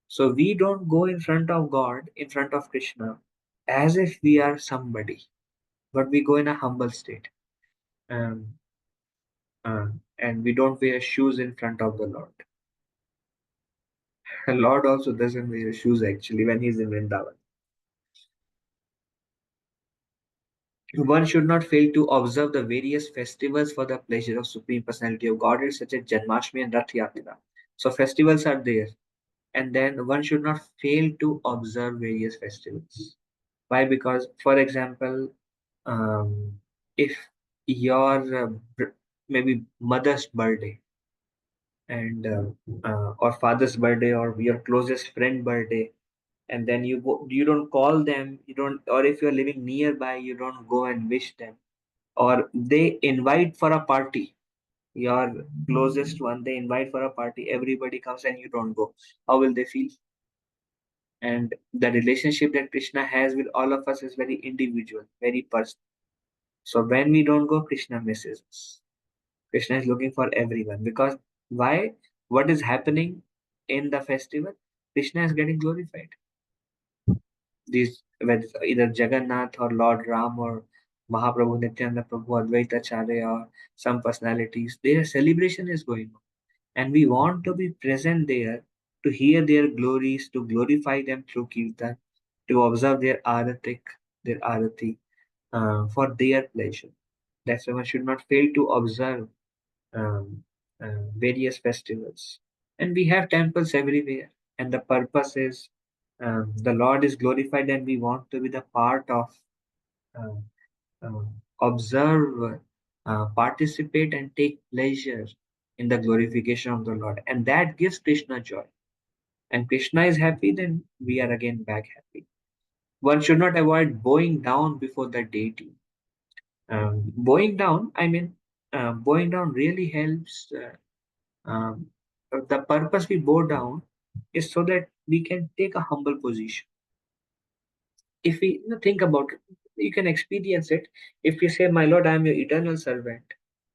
So we don't go in front of God, in front of Krishna, as if we are somebody, but we go in a humble state. um, and we don't wear shoes in front of the Lord. The Lord also doesn't wear shoes actually when he's in Vrindavan. One should not fail to observe the various festivals for the pleasure of Supreme Personality of Godhead, such as Janmashtami and Rath Yatra. So festivals are there, and then one should not fail to observe various festivals. Why? Because, for example, if your maybe mother's birthday and or father's birthday or your closest friend birthday, and then you don't call them, you don't, or if you're living nearby, you don't go and wish them, or they invite for a party, your closest one, they invite for a party, everybody comes and you don't go, how will they feel? And the relationship that Krishna has with all of us is very individual, very personal. So when we don't go, Krishna misses us. Krishna is looking for everyone, because why? What is happening in the festival? Krishna is getting glorified. These, whether either Jagannath or Lord Ram or Mahaprabhu Nityananda Prabhu Advaita Acharya or some personalities, their celebration is going on, and we want to be present there to hear their glories, to glorify them through kirtan, to observe their arati, for their pleasure. That's why one should not fail to observe um, various festivals. And we have temples everywhere, and the purpose is the Lord is glorified, and we want to be the part of uh, observe, participate, and take pleasure in the glorification of the Lord, and that gives Krishna joy. And Krishna is happy, then we are again back happy. One should not avoid bowing down before the deity. Bowing down, I mean, bowing down really helps. Um, the purpose we bow down is so that we can take a humble position. If we think about it, you can experience it. If you say, "My Lord, I am your eternal servant,"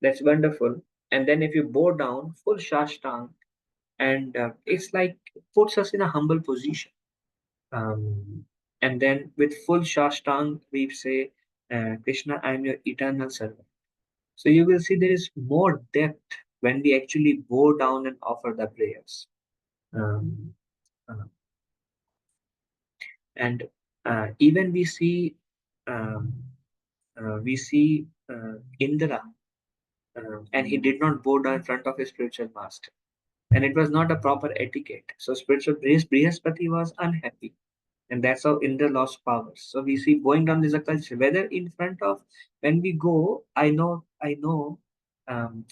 that's wonderful. And then if you bow down, full shashtang, and it's like puts us in a humble position. Um, and then with full shashtang, we say, "Krishna, I am your eternal servant." So you will see there is more depth when we actually bow down and offer the prayers. Um, uh, and even um, we see Indra, and he did not bow down in front of his spiritual master, and it was not a proper etiquette. So spiritual Brihaspati was unhappy, and that's how Indra lost power. So we see bowing down is a culture. Whether in front of, when we go, I know, um,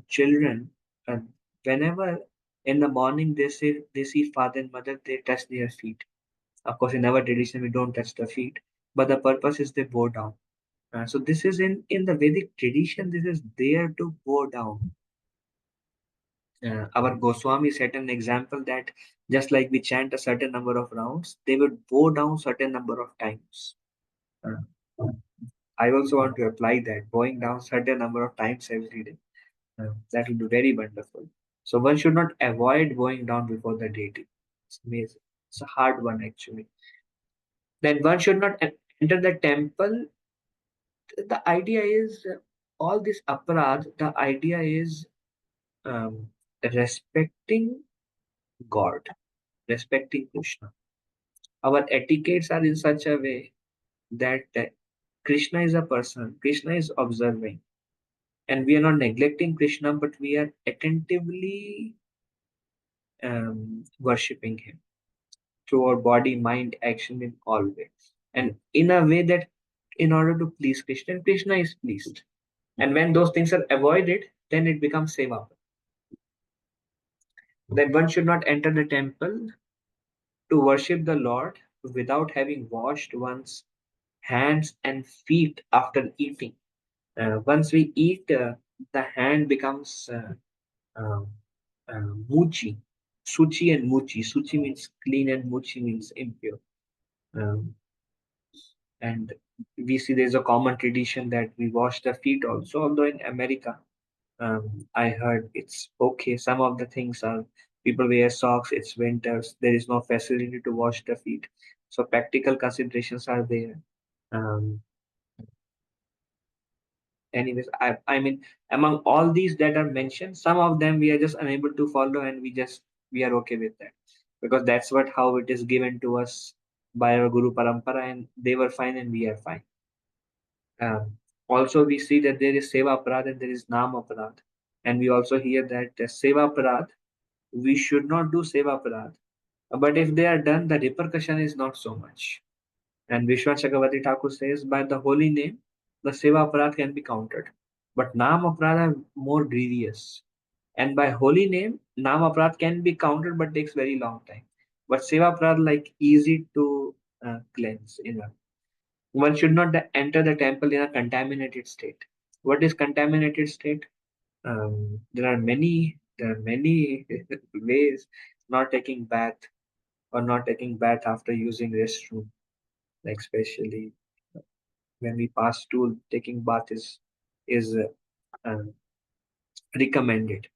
children, uh, whenever in the morning they see father and mother, they touch their feet. Of course, in our tradition, we don't touch the feet, but the purpose is they bow down. So this is in the Vedic tradition. This is there to bow down. Our Goswami set an example that just like we chant a certain number of rounds, they would bow down certain number of times. Uh, I also want to apply that, bowing down certain number of times every day. That will be very wonderful. So one should not avoid bowing down before the deity. It's amazing. It's a hard one actually. Then one should not enter the temple. The idea is all this aparad. The idea is um, respecting God, respecting Krishna. Our etiquettes are in such a way that Krishna is a person, Krishna is observing, and we are not neglecting Krishna, but we are attentively worshipping Him through our body, mind, action in all ways, and in a way that in order to please Krishna, Krishna is pleased. And when those things are avoided, then it becomes seva. Then one should not enter the temple to worship the Lord without having washed one's hands and feet after eating. Once we eat, the hand becomes uh, muchi. Suchi and muchi. Suchi means clean and muchi means impure. Um, and we see there's a common tradition that we wash the feet also, although in America, I heard it's okay. Some of the things are, people wear socks, it's winters, there is no facility to wash the feet. So practical considerations are there. Um, anyways, I mean, among all these that are mentioned, some of them we are just unable to follow, and we are okay with that, because that's what how it is given to us by our Guru Parampara, and they were fine and we are fine. Also, we see that there is Seva Aparad and there is Nam Aparad. And we also hear that Seva Aparad, we should not do Seva Aparad. But if they are done, the repercussion is not so much. And Vishwa Chakravarti Thakur says, by the holy name, the Seva Aparad can be counted. But Nam Aparad are more grievous. And by holy name, Nam Aparad can be counted but takes very long time. But Seva Aparad like easy to cleanse. One should not enter the temple in a contaminated state. What is contaminated state? There are many ways. Not taking bath, or not taking bath after using restroom, like especially when we pass stool, taking bath is recommended.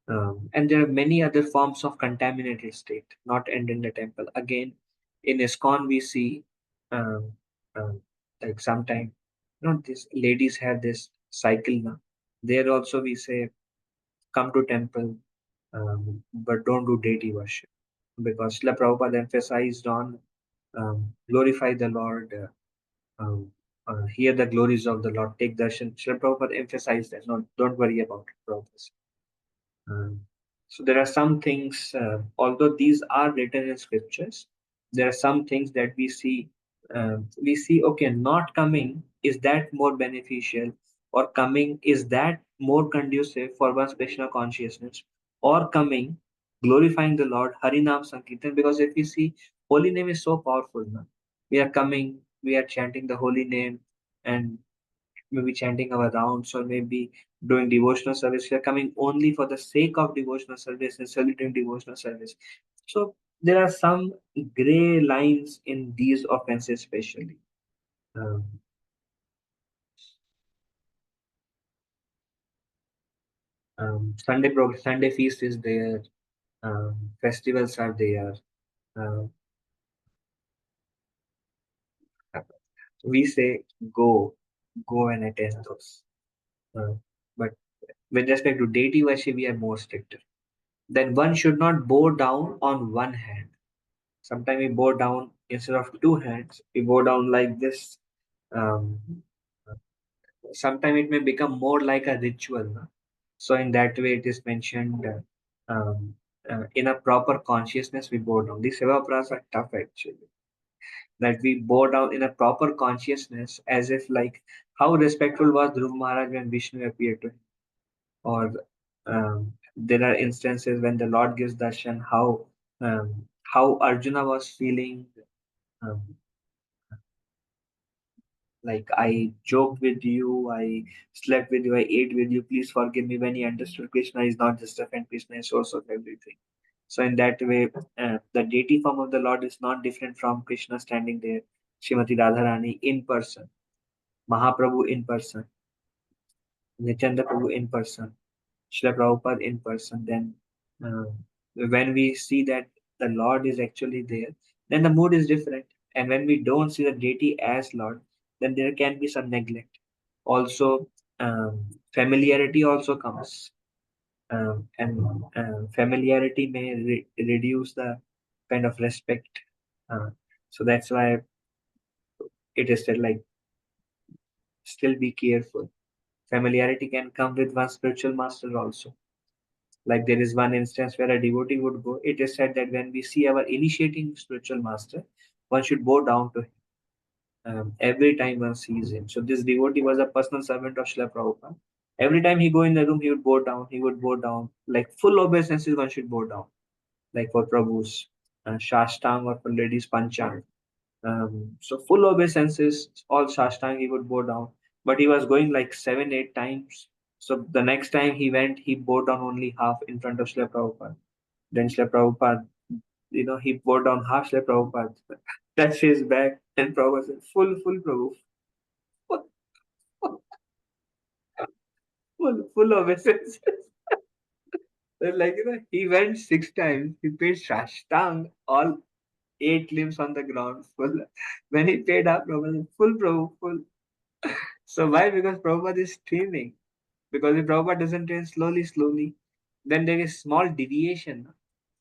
And there are many other forms of contaminated state, not end in the temple. Again, in ISKCON we see, um, um, like sometime, these ladies have this cycle now. There also we say, come to temple, but don't do deity worship, because Srila Prabhupada emphasized on glorify the Lord, hear the glories of the Lord, take darshan. Srila Prabhupada emphasized that. No, don't worry about it, Prabhupada. Um, so there are some things, although these are written in scriptures, there are some things that we see. Okay, not coming, is that more beneficial, or coming, is that more conducive for one's Krishna consciousness, or coming, glorifying the Lord, Harinam Sankirtan. Because if we see, holy name is so powerful. Now we are coming, we are chanting the holy name, and maybe chanting our rounds, or maybe doing devotional service. We are coming only for the sake of devotional service and celebrating devotional service. So there are some gray lines in these offenses, especially. Um, Sunday feast is there. Festivals are there. Uh, we say go and attend those. But with respect to deity worship, we are more stricter. Then one should not bow down on one hand. Sometimes we bow down instead of two hands, we bow down like this. Um, Sometimes it may become more like a ritual. No? So in that way, it is mentioned in a proper consciousness we bow down. These seva pras are tough actually. That we bow down in a proper consciousness, as if like how respectful was Dhruv Maharaj when Vishnu appeared to him, or there are instances when the Lord gives darshan, how Arjuna was feeling. Um, like, I joked with you, I slept with you, I ate with you, please forgive me, when he understood Krishna is not just a friend, Krishna is source of everything. So in that way, the deity form of the Lord is not different from Krishna standing there, Srimati Radharani in person, Mahaprabhu in person, Nityananda Prabhu in person, Srila Prabhupada in person. Then uh, when we see that the Lord is actually there, then the mood is different. And when we don't see the deity as Lord, then there can be some neglect. Also, familiarity also comes. And familiarity may reduce the kind of respect. Uh, so that's why it is said, like, still be careful. Familiarity can come with one spiritual master also. Like, there is one instance where a devotee would go. It is said that when we see our initiating spiritual master, one should bow down to him every time one sees him. So this devotee was a personal servant of Srila Prabhupada. Every time he go in the room, he would bow down. He would bow down. Like full obeisances, one should bow down. Like for Prabhu's Shastang, or for ladies Panchang. So full obeisances, all Shastang, he would bow down. But he was going like 7, 8 times. So the next time he went, he bowed down only half in front of Srila Prabhupada. Then Srila Prabhupada, he bowed down half. Srila Prabhupada touched his back, and Prabhupada said, full Prabhu, full, full obeisances. Then, like, he went 6 times, he paid Shashtang, all 8 limbs on the ground, full. When he paid up, Prabhupada said, full Prabhu, full. So why? Because Prabhupada is streaming. Because if Prabhupada doesn't train slowly, then there is small deviation.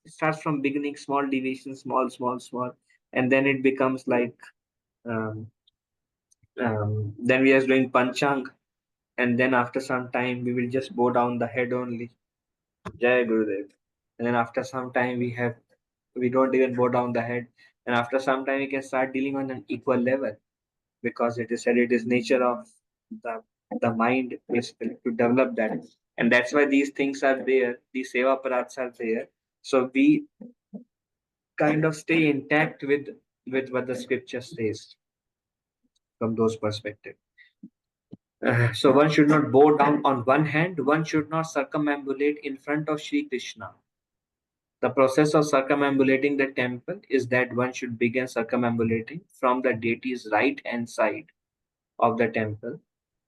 It starts from beginning, small deviation, small, and then it becomes like um, then we are doing panchang, and then after some time we will just bow down the head only. Jai Gurudev. And then after some time we don't even bow down the head, and after some time we can start dealing on an equal level because it is said it is nature of the the mind basically to develop that, and that's why these things are there. These seva parats are there, so we kind of stay intact with what the scripture says from those perspectives. So one should not bow down on one hand. One should not circumambulate in front of Sri Krishna. The process of circumambulating the temple is that one should begin circumambulating from the deity's right hand side of the temple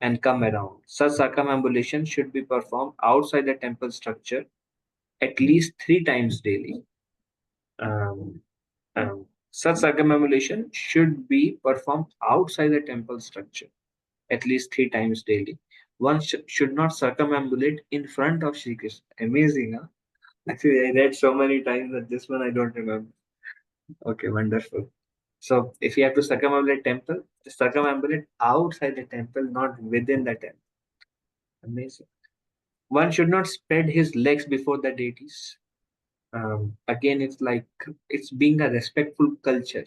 and come around. Such circumambulation should be performed outside the temple structure at least 3 times daily. Such circumambulation should be performed outside the temple structure at least 3 times daily. One should not circumambulate in front of Sri Krishna. Amazing, huh? Actually, I read so many times that this one I don't remember. Okay, wonderful. So, if you have to circumambulate temple, circumambulate outside the temple, not within the temple. Amazing. One should not spread his legs before the deities. Again, it's like it's being a respectful culture.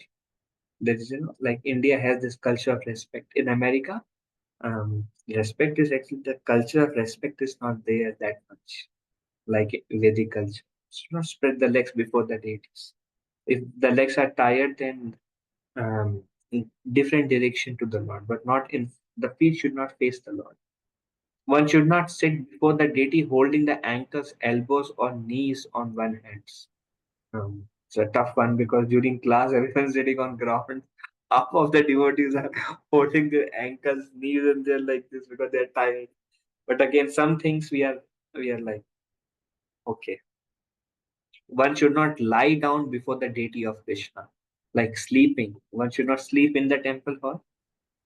There is, like India has this culture of respect. In America, respect is actually the culture of respect is not there that much, like Vedic culture. Should not spread the legs before the deities. If the legs are tired, then in different direction to the Lord, but not in the feet should not face the Lord. One should not sit before the deity holding the ankles, elbows, or knees on one hands. It's a tough one because during class everyone's sitting on ground. Half of the devotees are holding their ankles, knees, and they're like this because they're tired. But again, some things we are like okay. One should not lie down before the deity of Krishna, like sleeping. One should not sleep in the temple hall,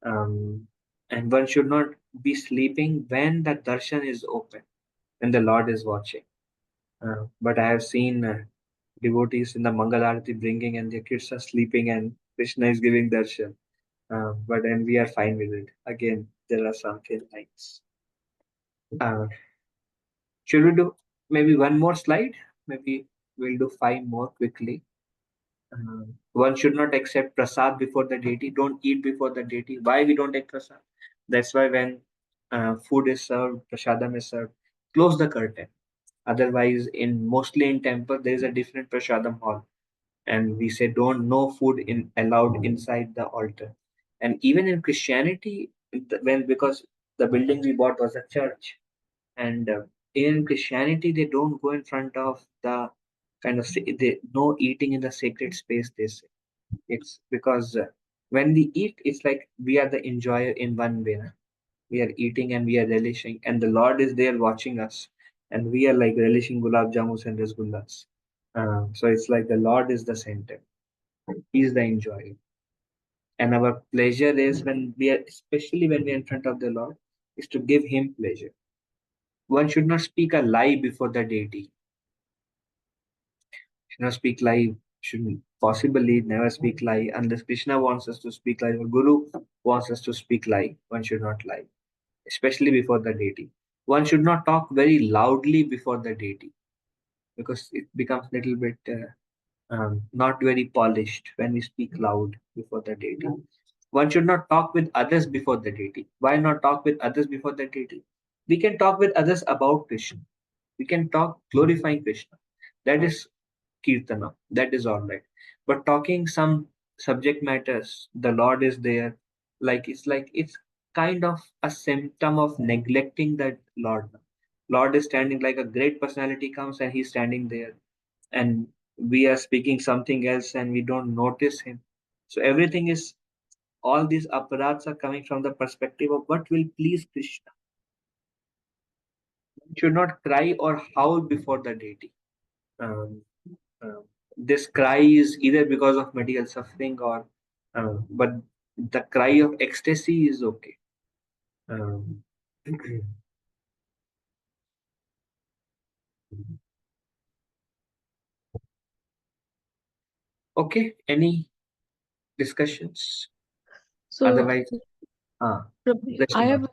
and one should not be sleeping when the darshan is open, when the Lord is watching. But I have seen devotees in the Mangal Arati bringing, and their kids are sleeping, and Krishna is giving darshan. But then we are fine with it. Again, there are some thin lines. Uh, should we do maybe one more slide? Maybe we'll do 5 more quickly. One should not accept prasad before the deity. Don't eat before the deity. Why we don't take prasad? That's why when food is served, prasadam is served, close the curtain. Otherwise, in mostly in temple, there is a different prasadam hall, and we say don't no food in allowed inside the altar. And even in Christianity, when because the building we bought was a church, and in Christianity they don't go in front of the kind of they no eating in the sacred space. They say it's because when we eat, it's like we are the enjoyer in one way. Na? We are eating and we are relishing, and the Lord is there watching us, and we are like relishing gulab jamus and rasgullas. So it's like the Lord is the center. He is the enjoyer, and our pleasure is when we are, especially when we are in front of the Lord, is to give Him pleasure. One should not speak a lie before the deity. Should not speak lie. Should possibly never speak lie unless Krishna wants us to speak lie or Guru wants us to speak lie. One should not lie, especially before the deity. One should not talk very loudly before the deity because it becomes a little bit not very polished when we speak loud before the deity. One should not talk with others before the deity. Why not talk with others before the deity? We can talk with others about Krishna. We can talk glorifying Krishna. That is kirtana. That is all right. But talking some subject matters, the Lord is there. Like it's kind of a symptom of neglecting that Lord. Lord is standing like a great personality comes and he's standing there, and we are speaking something else and we don't notice him. So everything is all these aparats are coming from the perspective of what will please Krishna. You should not cry or howl before the deity. Um, this cry is either because of material suffering or but the cry of ecstasy is okay. Um, okay, any discussions? So, Otherwise, Prabhuji, I Krishna, have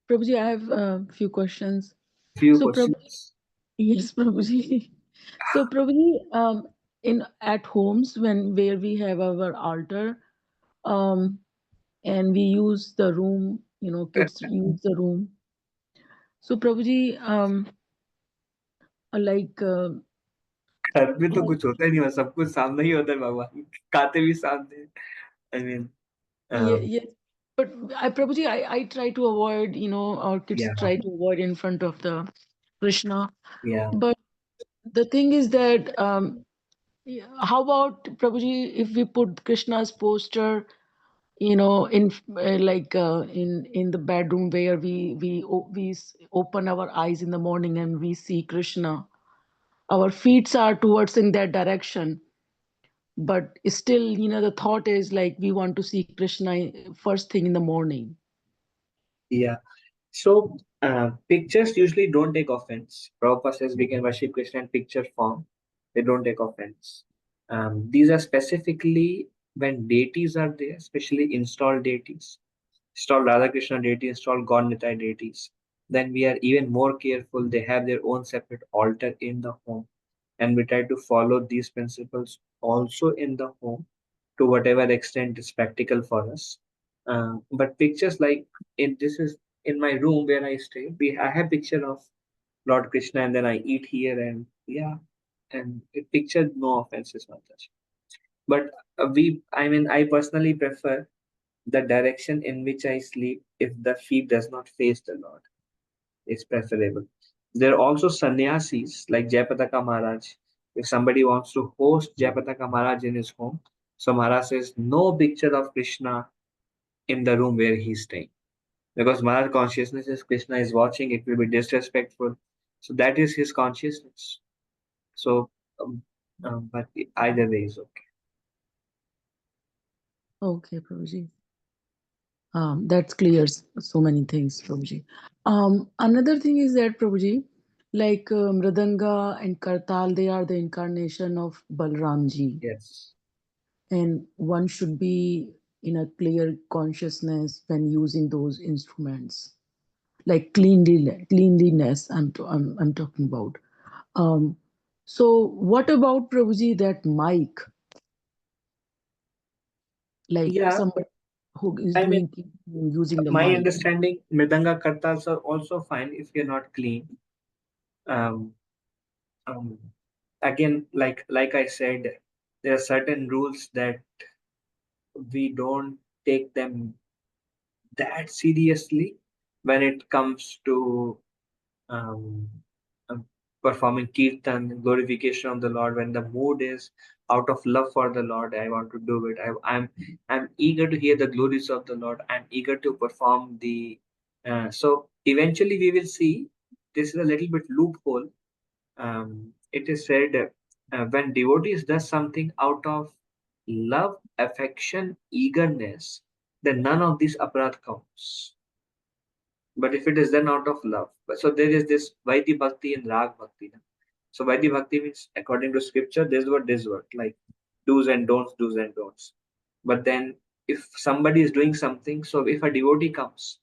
Prabhuji, I have a few questions. few So, Prabhuji, questions. yes, Prabhuji. So, Prabhuji, in at homes where we have our altar, um, and we use the room, kids use the room. So, Prabhuji, like, घर में तो कुछ होता ही नहीं, सब कुछ सामने ही होता है, भगवान खाते भी सामने। I mean, yeah, um, yes, but Prabhuji, I try to avoid, our kids yeah, try to avoid in front of the Krishna. yeah, But the thing is that, yeah, how about Prabhuji, if we put Krishna's poster, in in the bedroom where we open our eyes in the morning and we see Krishna, our feet are towards in that direction, but still, the thought is like we want to see Krishna first thing in the morning. yeah. So, pictures usually don't take offense. Prabhupada says we can worship Krishna in picture form. They don't take offense. These are specifically when deities are there, especially installed deities, installed Radha Krishna deity, installed God Nitai deities. Then we are even more careful. They have their own separate altar in the home. And we try to follow these principles also in the home to whatever extent is practical for us. But pictures like this is in my room where I stay. I have picture of Lord Krishna, and then I eat here, and yeah, and it picture no offenses, Mataji. But I personally prefer the direction in which I sleep if the feet does not face the Lord. It's preferable. There are also sannyasis like Jayapataka Maharaj. If somebody wants to host Jayapataka Maharaj in his home, so Maharaj says no picture of Krishna in the room where he's staying. Because Maharaj consciousness is Krishna is watching, it will be disrespectful. So that is his consciousness. So, but either way is okay. Okay, Prabhuji. That clears so many things, Prabhuji. Another thing is that, Prabhuji, like Mridanga and Kartal, they are the incarnation of Balramji, Yes. and one should be in a clear consciousness when using those instruments, like cleanliness. I'm talking about. Um, so, what about Prabhuji that mic, like Yeah, somebody who is I mean, doing using the my mic? understanding, Mridanga Kartals are also fine if you're not clean. Um, um, Again, like I said, there are certain rules that we don't take them that seriously when it comes to um, um, performing kirtan, glorification of the Lord. When the mood is out of love for the Lord, I want to do it. I'm eager to hear the glories of the Lord. I'm eager to perform the. So eventually, we will see. This is a little bit loophole. It is said when devotees does something out of love, affection, eagerness, then none of these aparat counts. But if it is done out of love, so there is this Vaidhi Bhakti and Rag Bhakti. So Vaidhi Bhakti means according to scripture, this word, like do's and don'ts. But then if somebody is doing something, so if a devotee comes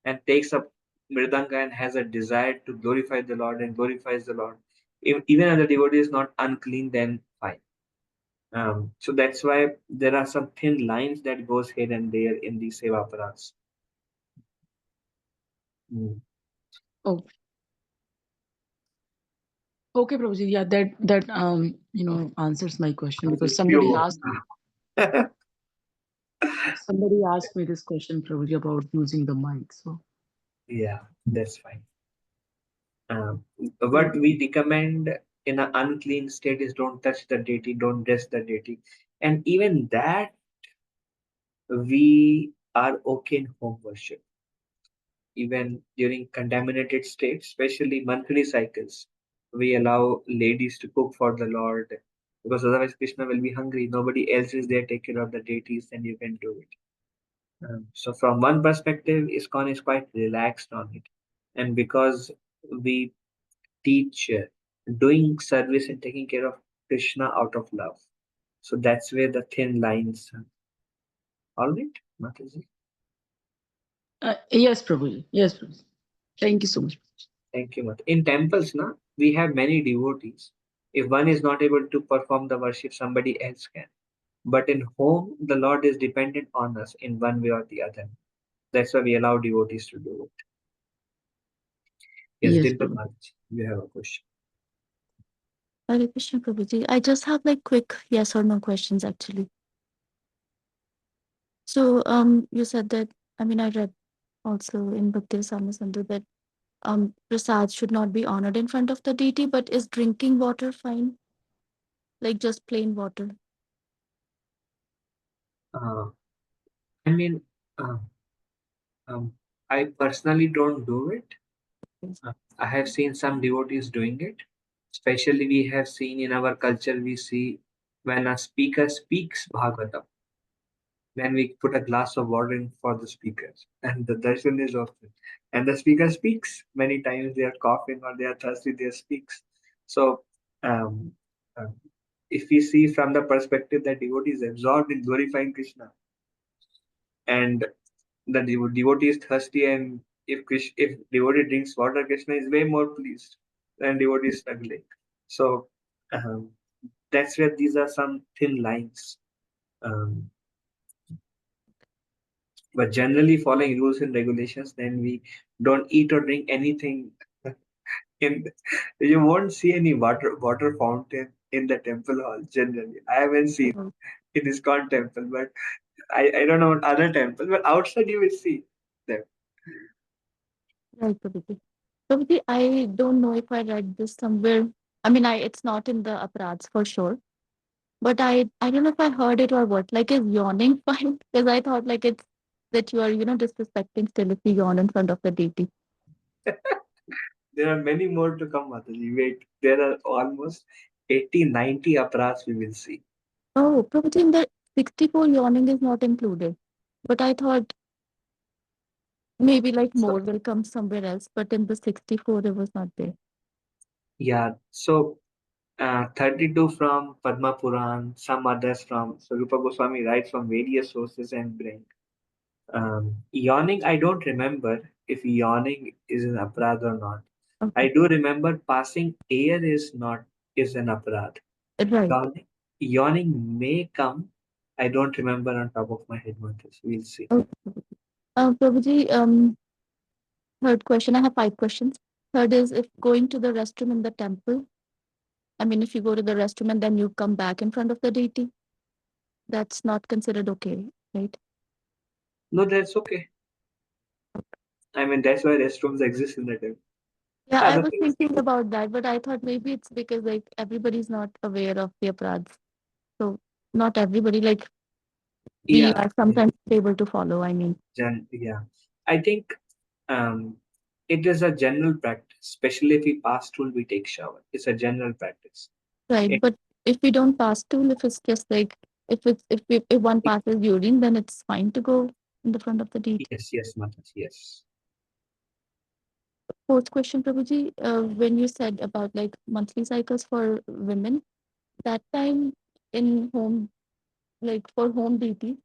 and takes up Mridanga and has a desire to glorify the Lord and glorifies the Lord, even if the devotee is not unclean, then fine. So that's why there are some thin lines that goes here and there in these seva aparats. Mm. Oh, okay, Prabhuji. Yeah, that answers my question because Pure. somebody asked me this question, Prabhuji, about using the mic. So Yeah, that's fine. Um, so what we recommend in an unclean state is don't touch the deity, don't dress the deity. And even that, we are okay in home worship. Even during contaminated states, especially monthly cycles, we allow ladies to cook for the Lord because otherwise Krishna will be hungry. Nobody else is there take care of the deities, and you can do it. So from one perspective, ISKCON is quite relaxed on it, and because we teach doing service and taking care of Krishna out of love, so that's where the thin lines. All right, Mataji. Yes, Prabhuji. Yes, Prabhuji. Thank you so much. Thank you, Mata. In temples, na, we have many devotees. If one is not able to perform the worship, somebody else can. But in home, the Lord is dependent on us in one way or the other. That's why we allow devotees to do it. Yes, Yes, Dimple Prabhuji. Mataji, you have a question. Hare Krishna, Prabhuji. I just have like quick yes or no questions actually. So you said that, I mean, I read also in Bhakti Rasamrita that prasad should not be honored in front of the deity, but is drinking water fine? Like just plain water? Uh, I mean, uh, um, I personally don't do it. Yes. I have seen some devotees doing it. Especially, we have seen in our culture, we see when a speaker speaks Bhagavatam, then we put a glass of water in for the speakers, and the darshan is often. And the speaker speaks many times. They are coughing or they are thirsty. They speaks. So, um, um, if we see from the perspective that devotee is absorbed in glorifying Krishna, and the devotee is thirsty, and if devotee drinks water, Krishna is way more pleased than devotee is struggling. So, um, that's where these are some thin lines. Um, but generally following rules and regulations, then we don't eat or drink anything. In you won't see any water fountain in the temple hall generally. I haven't seen Right, in ISKCON temple, but I don't know about other temples, but outside you will see them. right, Prabhuji. Prabhuji, I don't know if I read this somewhere. I mean, it's not in the aparats for sure. But I don't know if I heard it or what. Like, is yawning fine? Because I thought like it's that you are, disrespecting still if you yawn in front of the deity. There are many more to come, Mataji. Wait, there are almost 80, 90 aparats we will see. Oh, probably in the 64 yawning is not included. But I thought maybe like So more will come somewhere else. But in the 64, it was not there. yeah, so 32 from Padma Puran, some others from so Rupa Goswami writes from various sources and bring. Yawning, I don't remember if yawning is an aparad or not. I Okay, do remember passing air is an aparad. right. Yawning may come. I don't remember on top of my head what is. We'll see. Okay. Prabhuji, third question. I have 5 questions. Third is if going to the restroom in the temple. I mean, if you go to the restroom and then you come back in front of the deity, that's not considered okay, right? No, that's okay. I mean, that's why restrooms exist in the temple. Yeah, I Other was things. thinking about that, but I thought maybe it's because like everybody's not aware of the aparads. So not everybody, like we Yeah, are sometimes able to follow. I mean, yeah. I think um, it is a general practice, especially if we pass stool, we take shower. It's a general practice. right. It, But if we don't pass stool, if it's just like if one passes urine, then it's fine to go in the front of the deity. yes, Matas, yes. Fourth question, Prabhuji, when you said about like monthly cycles for women, that time in home, like for home deity,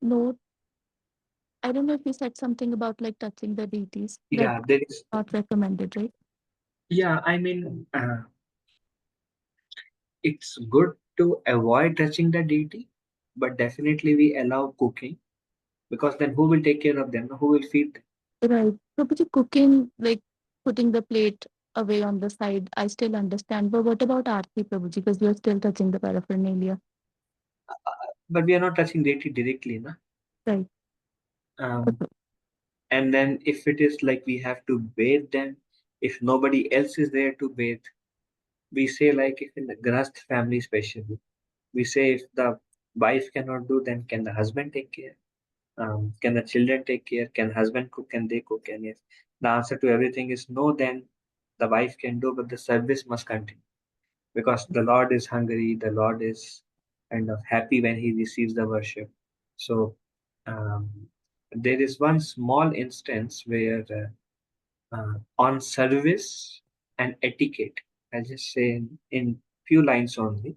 no, I don't know if you said something about like touching the deities that Yeah, there is. not recommended, right? Yeah, I mean, it's good to avoid touching the deity, but definitely we allow cooking because then who will take care of them? Who will feed them? Right. Prabhuji, cooking, like putting the plate away on the side, I still understand. But what about Aarti, Prabhuji? Because you're still touching the paraphernalia. But we are not touching deity directly, na? Right. Um, and then if it is like we have to bathe them, if nobody else is there to bathe, we say like if in the Grahast family especially, we say if the wife cannot do, then can the husband take care? Can the children take care? Can husband cook? Can they cook? And if the answer to everything is no, then the wife can do, but the service must continue because the Lord is hungry. The Lord is kind of happy when he receives the worship. So um, there is one small instance where on service and etiquette, I'll just say in few lines only.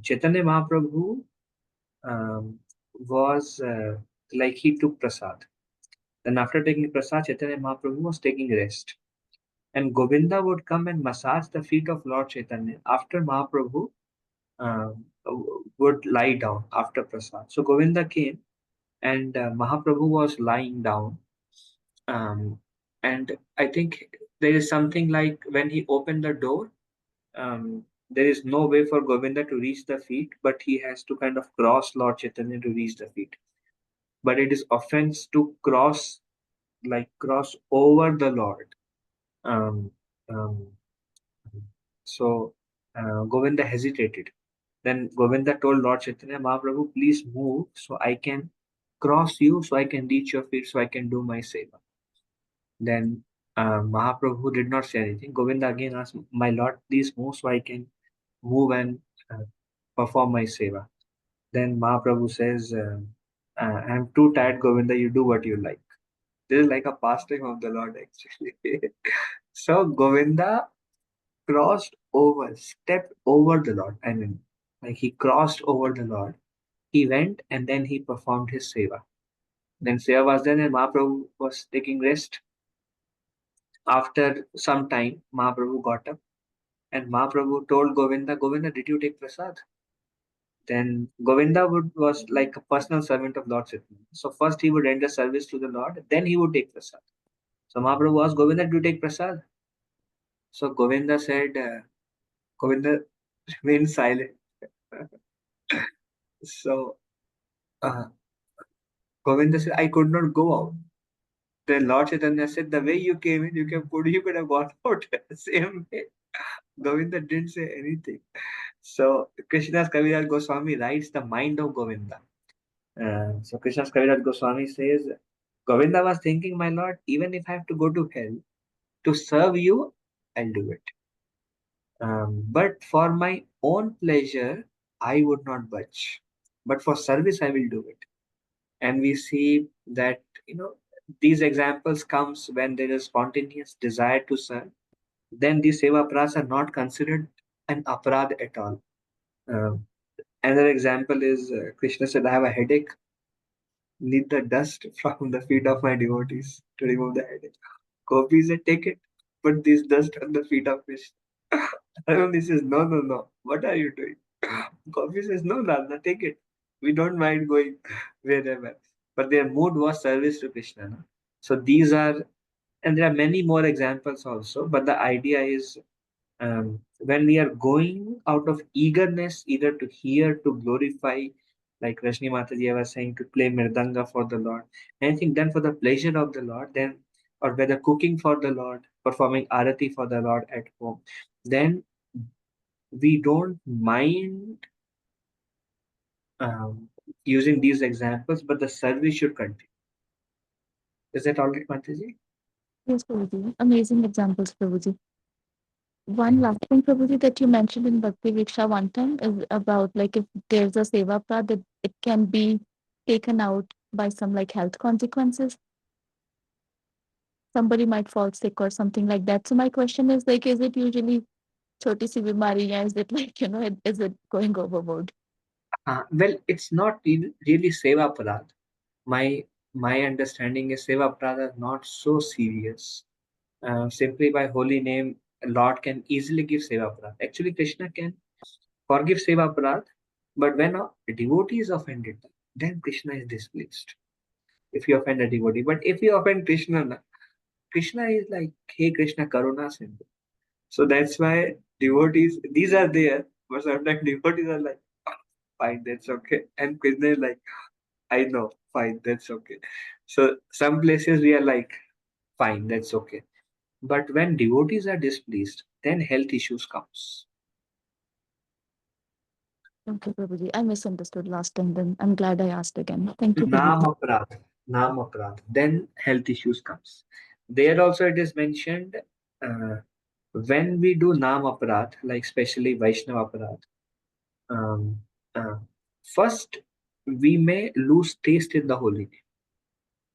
Chaitanya Mahaprabhu was like he took prasad. Then after taking prasad, Chaitanya Mahaprabhu was taking rest. And Govinda would come and massage the feet of Lord Chaitanya after Mahaprabhu um, would lie down after prasad. So Govinda came and Mahaprabhu was lying down. Um, and I think there is something like when he opened the door, there is no way for Govinda to reach the feet, but he has to kind of cross Lord Chaitanya to reach the feet. But it is offense to cross, like cross over the Lord. Um, um, so Govinda hesitated. Then Govinda told Lord Chaitanya, Mahaprabhu, please move so I can cross you, so I can reach your feet, so I can do my seva. Then Mahaprabhu did not say anything. Govinda again asked, my Lord, please move so I can move and perform my seva. Then Mahaprabhu says, I'm too tired, Govinda, you do what you like. This is like a pastime of the Lord, actually. So Govinda crossed over, stepped over the Lord. I mean, like he crossed over the Lord. He went and then he performed his seva. Then seva was done and Mahaprabhu was taking rest. After some time, Mahaprabhu got up and Mahaprabhu told Govinda, Govinda, did you take prasad? Then Govinda was like a personal servant of Lord Chaitanya. So first he would render service to the Lord, then he would take prasad. So Mahaprabhu asked Govinda, do you take prasad? So Govinda said, Govinda remained silent. So uh, Govinda said, I could not go out. Then Lord Chaitanya said, the way you came in, you could have gone out same way. Govinda didn't say anything. So Krishna's Kaviraj Goswami writes the mind of Govinda. So Krishna's Kaviraj Goswami says, Govinda was thinking, my Lord, even if I have to go to hell to serve you, I'll do it. But for my own pleasure, I would not budge. But for service, I will do it. And we see that, these examples comes when there is spontaneous desire to serve. Then these seva aparadhas are not considered an aparadh at all. Um, Another example is Krishna said, I have a headache. Need the dust from the feet of my devotees to remove the headache. Gopi said, take it. Put this dust on the feet of Krishna. Arun says, no, no, no. What are you doing? Gopi says, no, Radha, take it. We don't mind going wherever. But their mood was service to Krishna. No? So these are, and there are many more examples also. But the idea is when we are going out of eagerness, either to hear, to glorify, like Rashni Mataji was saying, to play Mirdanga for the Lord, anything done for the pleasure of the Lord, then, or whether cooking for the Lord, performing arati for the Lord at home, then we don't mind um, using these examples, but the service should continue. Is that all right, Mataji? Yes, Prabhuji. Amazing examples, Prabhuji. One last thing, Prabhuji, that you mentioned in Bhakti Vriksha one time is about like if there's a seva prad, that it can be taken out by some like health consequences. Somebody might fall sick or something like that. So my question is like, is it usually choti si bimari, or is it like, is it going overboard? Well, it's not really seva aparadh. My understanding is seva aparadh are not so serious. Simply by holy name, Lord can easily give seva aparadh. Actually, Krishna can forgive seva aparadh, but when a devotee is offended, then Krishna is displeased. If you offend a devotee, but if you offend Krishna, Krishna is like, hey Krishna, Karuna Sindhu. So that's why devotees, these are there, but sometimes devotees are like, fine, that's okay. And Krishna is like, I know, fine, that's okay. So some places we are like, fine, that's okay. But when devotees are displeased, then health issues comes. Okay, Prabhuji. I misunderstood last time, then I'm glad I asked again. Thank you, Naam Prabhuji. aparadh, naam aparadh. Then health issues comes. There also it is mentioned uh, when we do naam aparadh, like especially Vaishnava aparadh, um, uh, first we may lose taste in the holy name.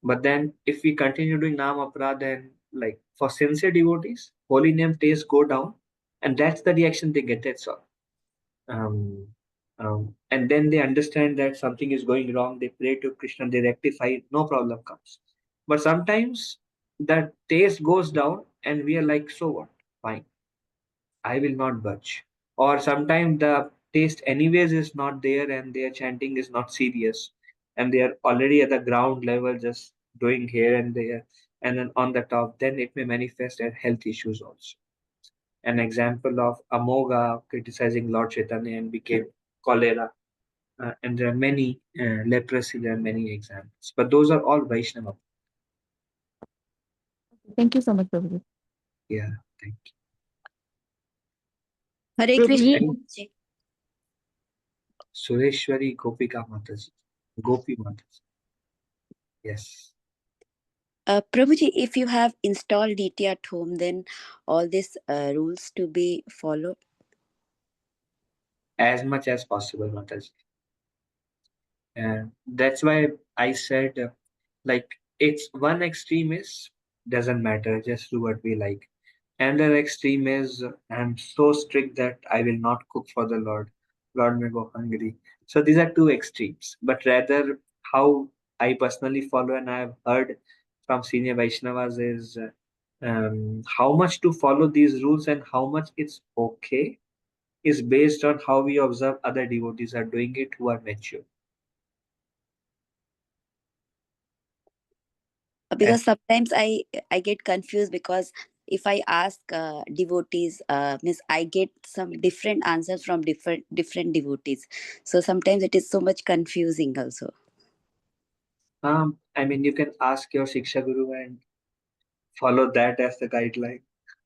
But then if we continue doing Nam Aparad, then like for sincere devotees, holy name tastes go down, and that's the reaction they get. That's all. Um, and then they understand that something is going wrong. They pray to Krishna, they rectify it, no problem comes. But sometimes the taste goes down, and we are like, so what? Fine, I will not budge. Or sometimes the taste, anyways, is not there, and their chanting is not serious, and they are already at the ground level, just doing here and there, and then on the top, then it may manifest as health issues also. An example of Amoga criticizing Lord Chaitanya and became cholera. And there are many leprosy, there are many examples. But those are all Vaishnava. Thank you so much, Prabhuji. Yeah, thank you. Hare Prabhuji, Krishna. And Sureshwari Gopika Mataji. Gopi Mataji. Yes. Prabhuji, if you have installed DT at home, then all these rules to be followed. As much as possible, Mataji. And that's why I said, like, it's one extreme is doesn't matter, just do what we like. Another extreme is I'm so strict that I will not cook for the Lord. Lord may go hungry. So these are two extremes. But rather, how I personally follow and I have heard from senior Vaishnavas is how much to follow these rules and how much it's okay is based on how we observe other devotees are doing it who are mature. Because sometimes I get confused, because if I ask devotees, means I get some different answers from different devotees. So sometimes it is so much confusing also. I mean, you can ask your Shiksha Guru and follow that as the guideline.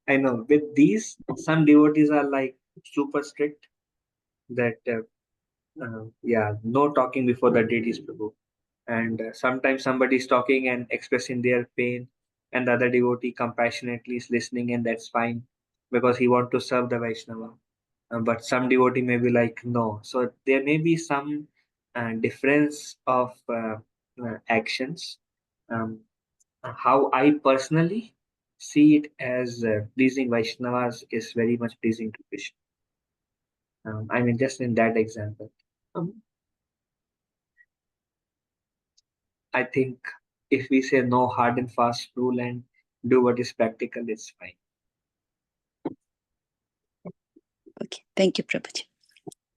I know with these, some devotees are like super strict that, yeah, no talking before the deities, Prabhu. And sometimes somebody is talking and expressing their pain, and the other devotee compassionately is listening, and that's fine because he want to serve the Vaishnava. But some devotee may be like, no. So there may be some difference of actions. Um, how I personally see it as pleasing Vaishnavas is very much pleasing to Krishna. I mean, just in that example, um, I think if we say no hard and fast rule and do what is practical, it's fine. Okay, thank you, Prabhuji.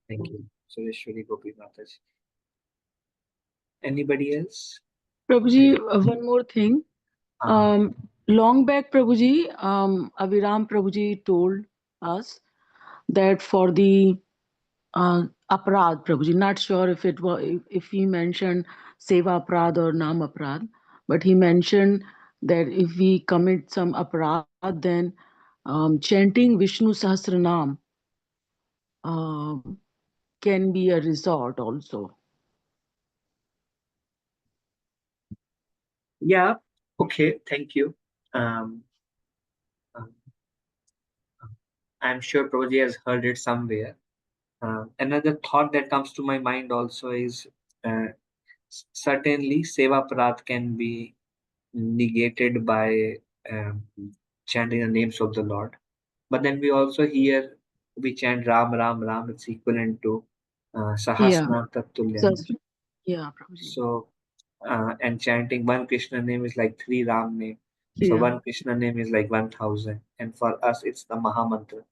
Thank you. Sureshwari Gopi Mataji. Anybody else? Prabhuji, one more thing. Uh, Long back, Prabhuji, Aviram Prabhuji told us that for the aparad, Prabhuji, not sure if it was if he mentioned seva aparad or nam aparad, but he mentioned that if we commit some aparad, then chanting Vishnu Sahasranam can be a resort also. yeah. Okay. Thank you. Um, um, I'm sure Prabhuji has heard it somewhere. Another thought that comes to my mind also is uh, certainly Seva Parat can be negated by um, chanting the names of the Lord. But then we also hear we chant Ram, Ram, Ram. It's equivalent to Yeah, Sahasna Tatulya. yeah, Prabhuji. So, and chanting one Krishna name is like three Ram name. So Yeah, one Krishna name is like 1,000. And for us, it's the Mahamantra.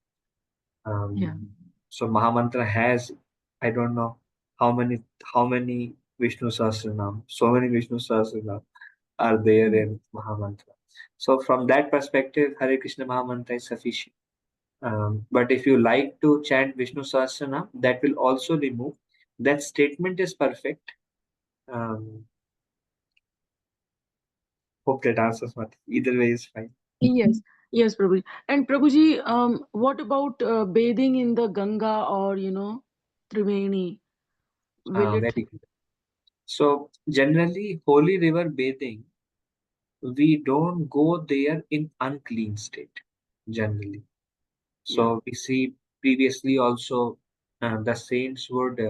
yeah. So Mahamantra has, I don't know how many Vishnu Sahasranam. So many Vishnu Sahasranam are there in Mahamantra. So from that perspective, Hare Krishna Mahamantra is sufficient. But if you like to chant Vishnu Sahasranam, that will also remove. That statement is perfect. Um, hope that answers what. Either way is fine. Yes, yes, Prabhuji. And Prabhuji, what about bathing in the Ganga or Triveni? Will it? Very good. So generally, holy river bathing, we don't go there in unclean state. Generally, Yeah, so we see previously also the saints would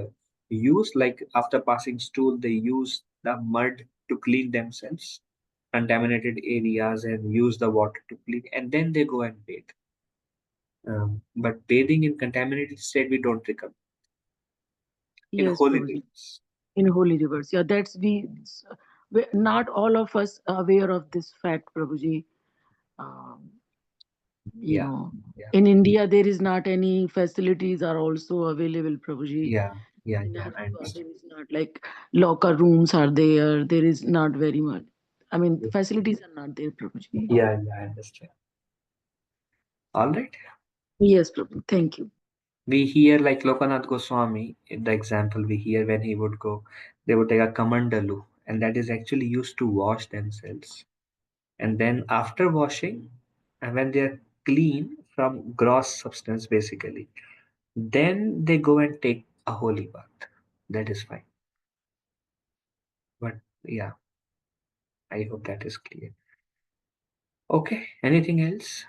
use like after passing stool, they use the mud to clean themselves. contaminated areas and use the water to clean, and then they go and bathe. But bathing in contaminated state, we don't recommend in Yes, holy Prabhuji. rivers. In holy rivers. Yeah, that's not all of us are aware of this fact, Prabhuji. Um, you Yeah, know, yeah, in India, there is not any facilities are also available, Prabhuji. yeah, yeah, In yeah. I Haridwar, understand. there is not like locker rooms are there. There is not very much. I mean, Yeah, facilities are not there, Prabhuji. yeah, I understand. All right. Yes, Prabhu. Thank you. We hear like Lokanath Goswami, in the example we hear when he would go, they would take a kamandalu, and that is actually used to wash themselves. And then after washing, and when they are clean from gross substance, basically, then they go and take a holy bath. That is fine. But yeah, I hope that is clear. Okay, anything else?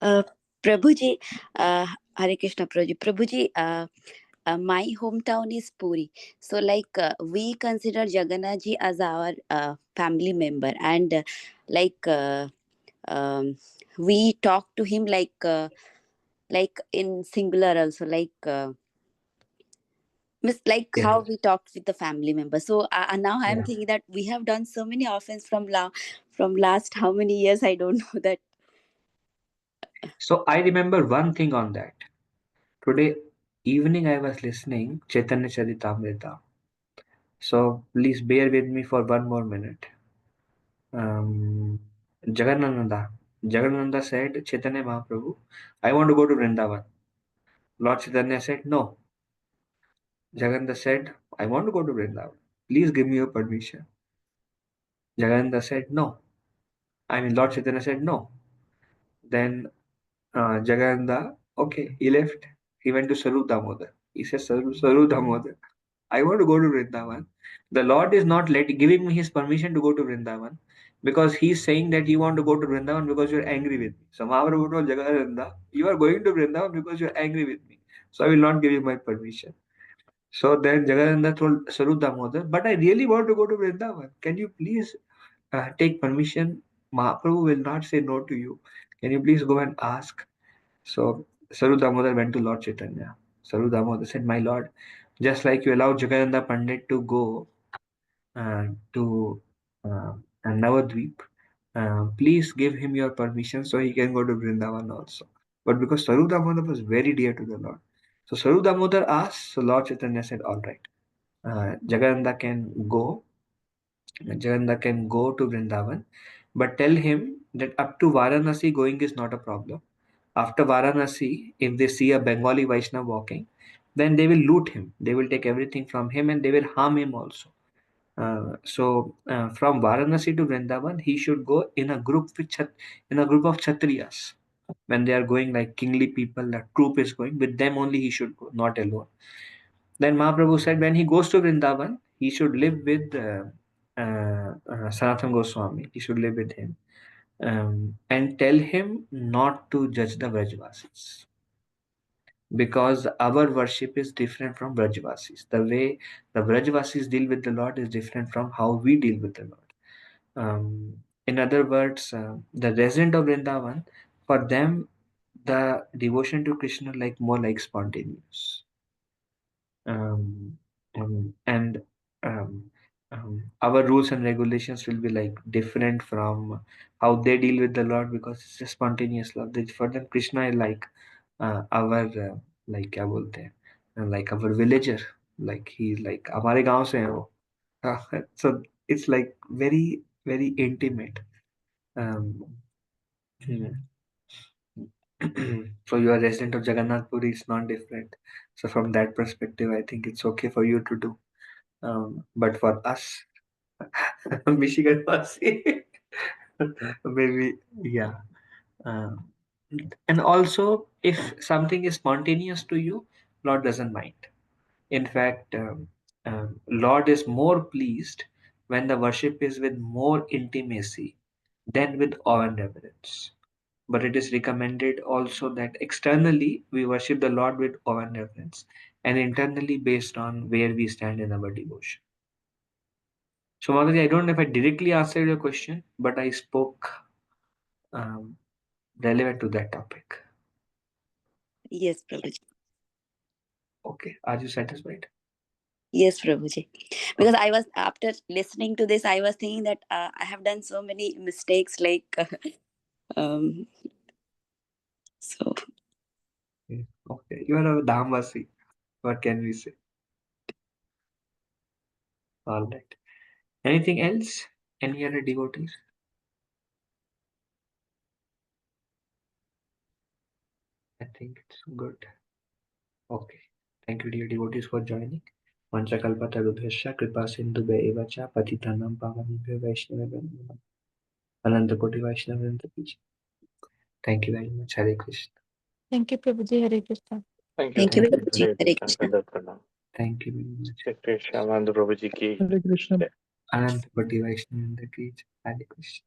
Uh, Prabhuji, Hare Krishna Prabhuji. Prabhuji, my hometown is Puri. So, like, we consider Jagannath ji as our family member, and like, um, we talk to him like in singular also, like Yeah, how we talked with the family member. So now I'm yeah. thinking that we have done so many offense from last how many years, I don't know that. So I remember one thing on that. Today evening I was listening Chaitanya Charitamrita. So please bear with me for one more minute. Um, Jagannananda. Jagannananda said, Chaitanya Mahaprabhu, I want to go to Vrindavan. Lord Chaitanya said, no. Jagannatha said, I want to go to Vrindavan. Please give me your permission. Jagannatha said, no. Lord Chaitanya said, no. Then Jagannatha, okay, he left. He went to Sarup Damodar. He said, Sarup Damodar, I want to go to Vrindavan. The Lord is not giving me his permission to go to Vrindavan because he's saying that you want to go to Vrindavan because you're angry with me. So Mahaprabhu told Jagannatha, you are going to Vrindavan because you're angry with me. So I will not give you my permission. So then Jagannatha told Sarup Damodar, but I really want to go to Vrindavan. Can you please take permission? Mahaprabhu will not say no to you. Can you please go and ask? So Saru Damodar went to Lord Chaitanya. Saru Damodar said, my lord, just like you allowed Jagadananda Pandit to go to Navadvip, please give him your permission so he can go to Vrindavan also. But because Saru Damodar was very dear to the Lord, so Saru Damodar asked, so Lord Chaitanya said, all right, Jagadananda can go, Jagadananda can go to Vrindavan, but tell him that up to Varanasi going is not a problem. After Varanasi, if they see a Bengali Vaishnav walking, then they will loot him. They will take everything from him and they will harm him also. So from Varanasi to Vrindavan, he should go in a group in a group of Kshatriyas. When they are going like kingly people, a troop is going with them only. He should go, not alone. Then Mahaprabhu said, when he goes to Vrindavan, he should live with Sanatana Goswami. He should live with him and tell him not to judge the Vrajvasis because our worship is different from Vrajvasis. The way the Vrajvasis deal with the Lord is different from how we deal with the Lord. In other words, the resident of Vrindavan, for them, the devotion to Krishna like more like spontaneous. Um, and um, our rules and regulations will be like different from how they deal with the Lord because it's a spontaneous love. For them, Krishna is like our like क्या बोलते हैं like our villager, like he's like हमारे गांव से है वो. So it's like very intimate. Um, hmm. So you are resident of Jagannath Puri, it's not different. So from that perspective, I think it's okay for you to do. But for us, Michigan Vasi, maybe, yeah. Um, and also, if something is spontaneous to you, Lord doesn't mind. In fact, Lord is more pleased when the worship is with more intimacy than with awe and reverence. But it is recommended also that externally we worship the Lord with awe and reverence, and internally based on where we stand in our devotion. So Mataji, I don't know if I directly answered your question, but I spoke relevant to that topic. Yes, Prabhuji. Okay, are you satisfied? Yes, Prabhuji. Because I was, after listening to this, I was thinking that I have done so many mistakes, like, um, so. Okay, you are a Dhamvasi. What can we say? All right. Anything else? Any other devotees? I think it's good. Okay. Thank you, dear devotees, for joining. Vanchakalpatarubhyascha kripa sindhubhya eva cha patitanam pavanebhyo vaishnavabhyo namo namaः. Ananta Koti Vaishnavanta Ki. Thank you very much. Hare Krishna. Thank you, Prabhuji. Hare Krishna. Thank you. Thank you, Thank you. Prabhuji. Hare Krishna. Thank you very much. Shri Shyamananda Prabhuji ki. Hare Krishna. Ananta Koti Vaishnavanta Ki. Hare Krishna.